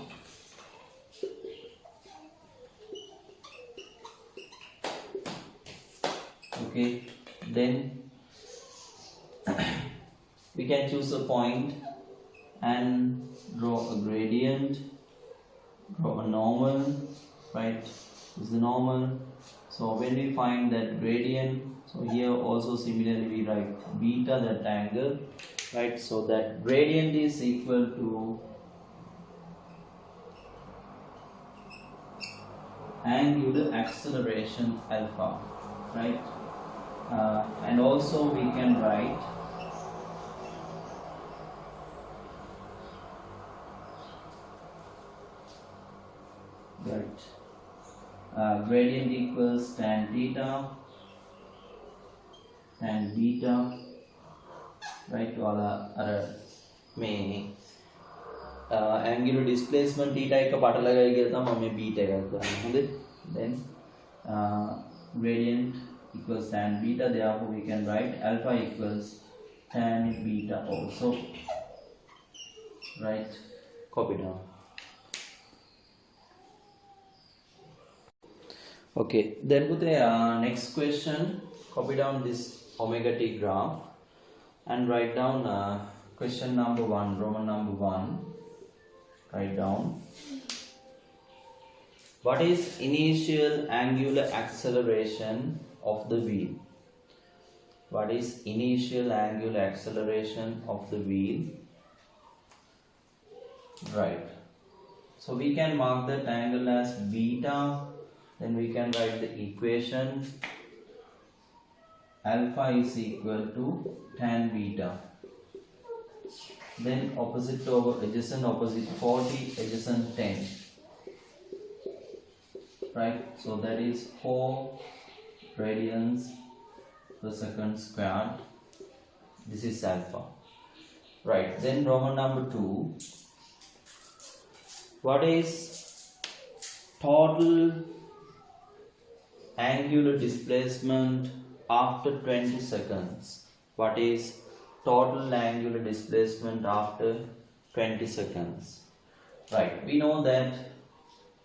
okay, then we can choose a point and draw a gradient, draw a normal, right? This is the normal. So when we find that gradient, so here also similarly we write beta, that angle, right? So that gradient is equal to angular acceleration alpha, right? And also we can write equals tan beta, right? में angular displacement theta එක පාට ලගායි කියලා තමයි මම beta එකක් ගන්න. හොඳේ? Then gradient equals tan beta, therefore we can write alpha equals tan beta also, right? Copy down. Okay, then put the next question, copy down this omega t graph and write down question number 1, Roman number 1. Write down, what is initial angular acceleration of the wheel? What is initial angular acceleration of the wheel? Right. So we can mark that angle as beta. Then we can write the equation alpha is equal to tan beta. Then opposite over adjacent, opposite 40, adjacent 10. Right. So that is 4 radians per second squared. This is alpha. Right. Then Roman number 2. What is total angular displacement after 20 seconds? What is total angular displacement after 20 seconds? Right, we know that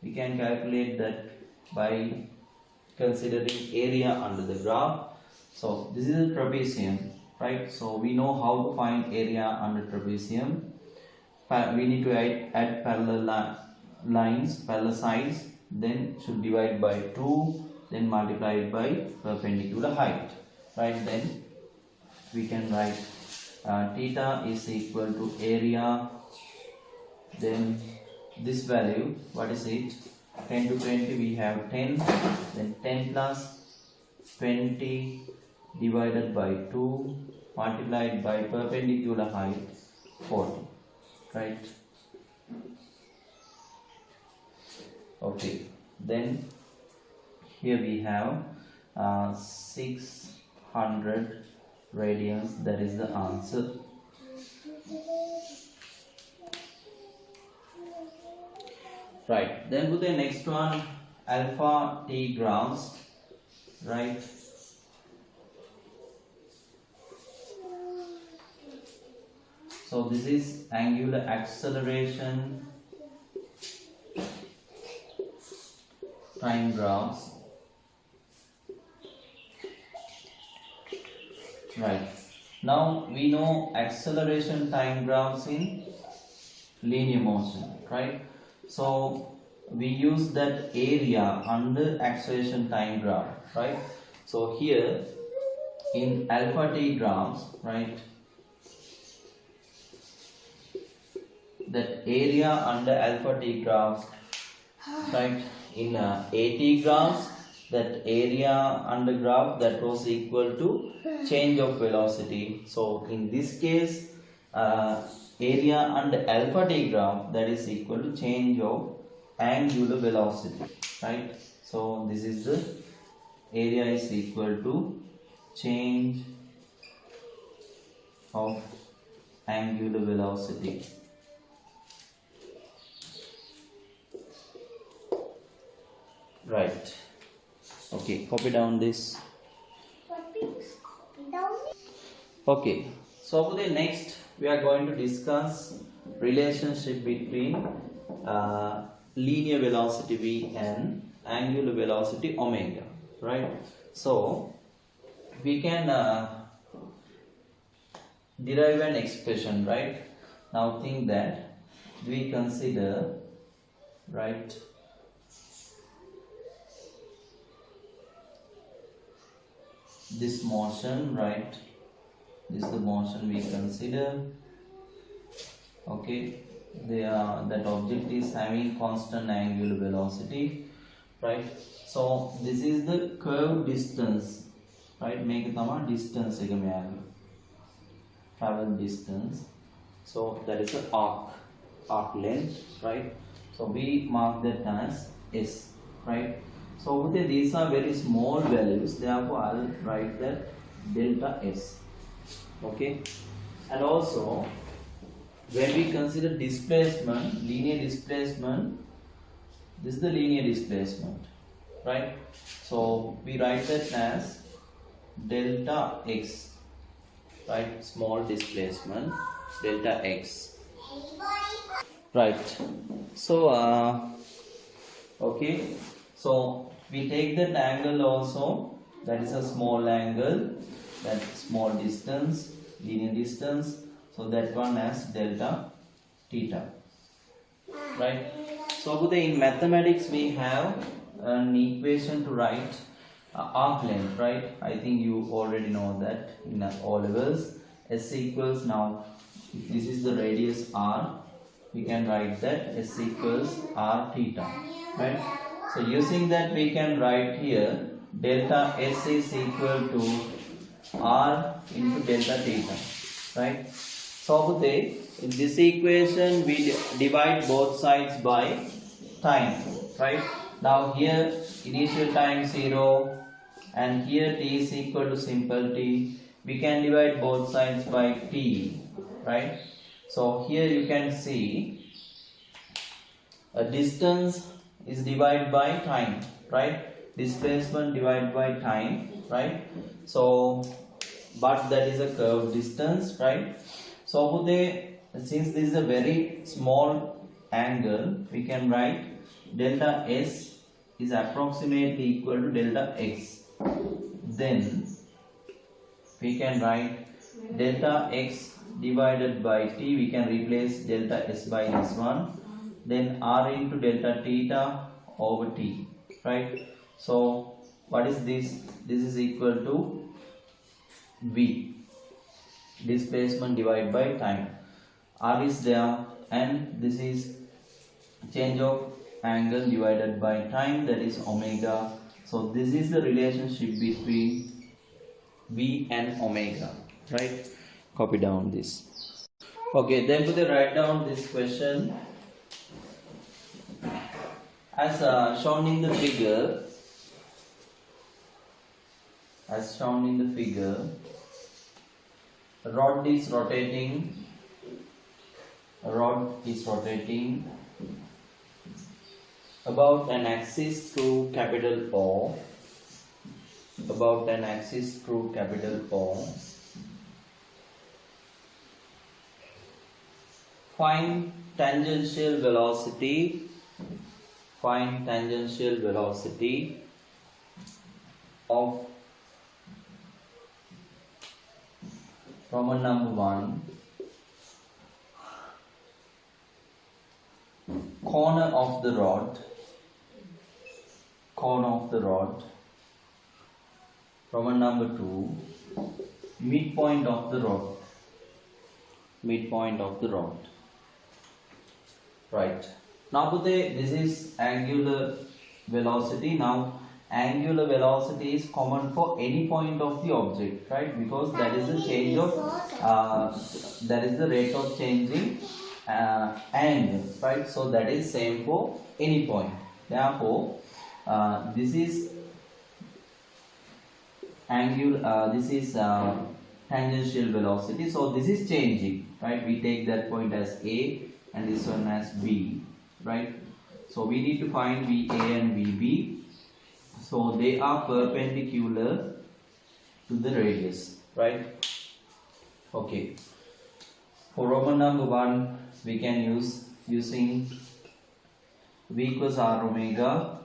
we can calculate that by considering area under the graph. So this is a trapezium, right? So we know how to find area under trapezium. We need to add parallel lines, parallel sides, then should divide by 2, then multiply it by perpendicular height, right? Then we can write theta is equal to area, then this value, what is it? 10 to 20 we have 10, then 10 plus 20 divided by 2 multiplied by perpendicular height 40, right? Okay, then here we have 600 radians, that is the answer. Right, then put the next one, alpha t grams, right? So this is angular acceleration time graphs. Right, now we know acceleration time graphs in linear motion, right? So we use that area under acceleration time graph, right? So here in alpha t graphs, right, that area under alpha t graphs, right, in at graphs, that area under graph that was equal to change of velocity. So in this case area under alpha t graph, that is equal to change of angular velocity, right? So this is the area is equal to change of angular velocity. Right. Okay, copy down this. Okay, so for the next we are going to discuss relationship between linear velocity v and angular velocity omega, right? So we can derive an expression, right? Now think that we consider, right, this motion, right? This is the motion we consider. Okay, that object is having constant angular velocity, right? So this is the curved distance, right? Make it a distance, travel distance. So that is the arc length, right? So we mark that as S, right? So these are very small values, therefore I'll write that delta S. Okay, and also when we consider displacement, linear displacement, this is the linear displacement, right? So we write that as delta X, right? Small displacement, delta X, right? So okay, so we take that angle also, that is a small angle, that small distance, linear distance, so that one as delta theta, right? So in mathematics we have an equation to write arc length, right? I think you already know that in O levels. S equals, now if this is the radius r, we can write that S equals r theta, right? So using that we can write here delta S is equal to r into delta theta, right? So in this equation we divide both sides by time, right? Now here initial time 0 and here t is equal to simple t. We can divide both sides by t, right? So here you can see a distance is divided by time, right? Displacement divided by time, right? So but that is a curved distance, right? So since this is a very small angle, we can write delta S is approximately equal to delta X. Then we can write delta X divided by T, we can replace delta S by this one. Then R into delta theta over T, right? So what is this? This is equal to V, displacement divided by time. R is there and this is change of angle divided by time, that is omega. So this is the relationship between V and omega, right? Copy down this. Okay, then write down this question as shown in the figure. As shown in the figure, a rod is rotating about an axis through capital O, Find tangential velocity of Roman number 1, corner of the rod, Roman number 2, midpoint of the rod, right? Now this is angular velocity. Now angular velocity is common for any point of the object, right? Because that is the change of that is the rate of changing angle, right? So that is same for any point. Therefore this is tangential velocity. So this is changing, right? We take that point as A and this one as B, right? So we need to find VA and VB. So they are perpendicular to the radius, right? Okay. For Roman number 1, we can use using V equals R omega.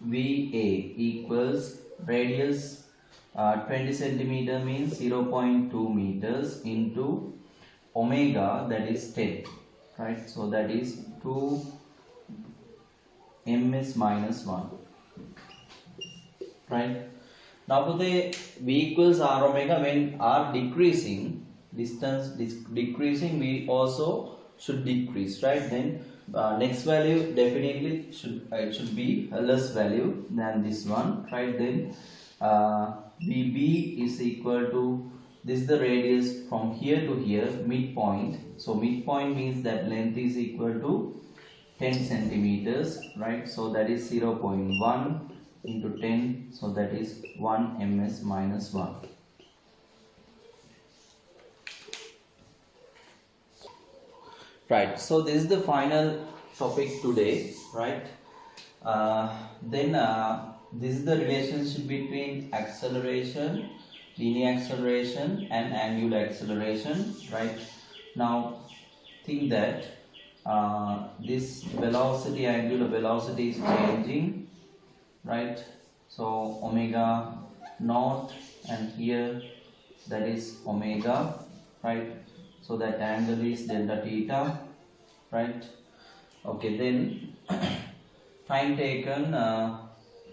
VA equals radius 20 centimeter means 0.2 meters into omega, that is 10, right? So that is 2 ms minus 1, right? Now the V equals R omega, when R decreasing, distance decreasing, we also should decrease, right? Then next value definitely should be a less value than this one, right? Then VB is equal to, this is the radius from here to here, midpoint. So midpoint means that length is equal to 10 centimeters, right? So that is 0.1 into 10, so that is 1 ms minus 1. Right, so this is the final topic today, right? Then this is the relationship between acceleration, linear acceleration and angular acceleration, right? Now think that this velocity, angular velocity is changing, right? So omega naught, and here that is omega, right? So that angle is delta theta, right? Okay, then time taken,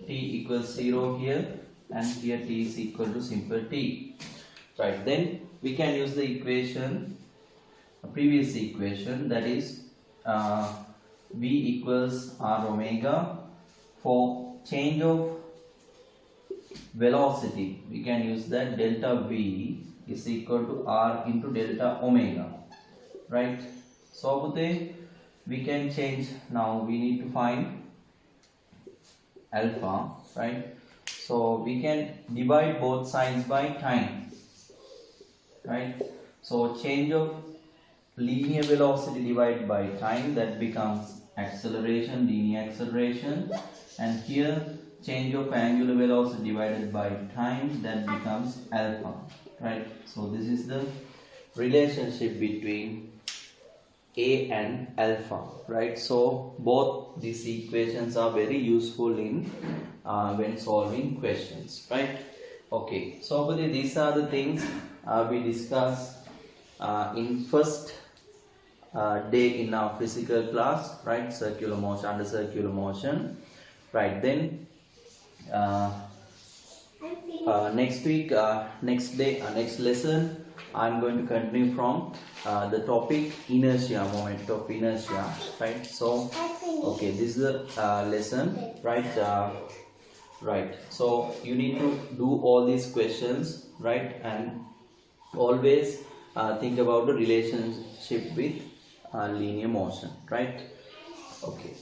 t equals 0 here, and here t is equal to simple t, right? Then we can use the equation, previous equation, that is v equals r omega. For change of velocity, we can use that delta v is equal to r into delta omega, right? So we can change. Now we need to find alpha, right? So we can divide both sides by time, right? So change of linear velocity divided by time, that becomes acceleration, linear acceleration, and here change of angular velocity divided by time, that becomes alpha, right? So this is the relationship between a and alpha, right? So both these equations are very useful in when solving questions, right? Okay, so these are the things we discussed in first day in our physical class, right? Circular motion, under circular motion, right? Then next week, next day, next lesson, I'm going to continue from the topic inertia, moment of inertia, right? So okay, this is the lesson, right? Right, so you need to do all these questions, right? And always think about the relationship with linear motion, right? Okay.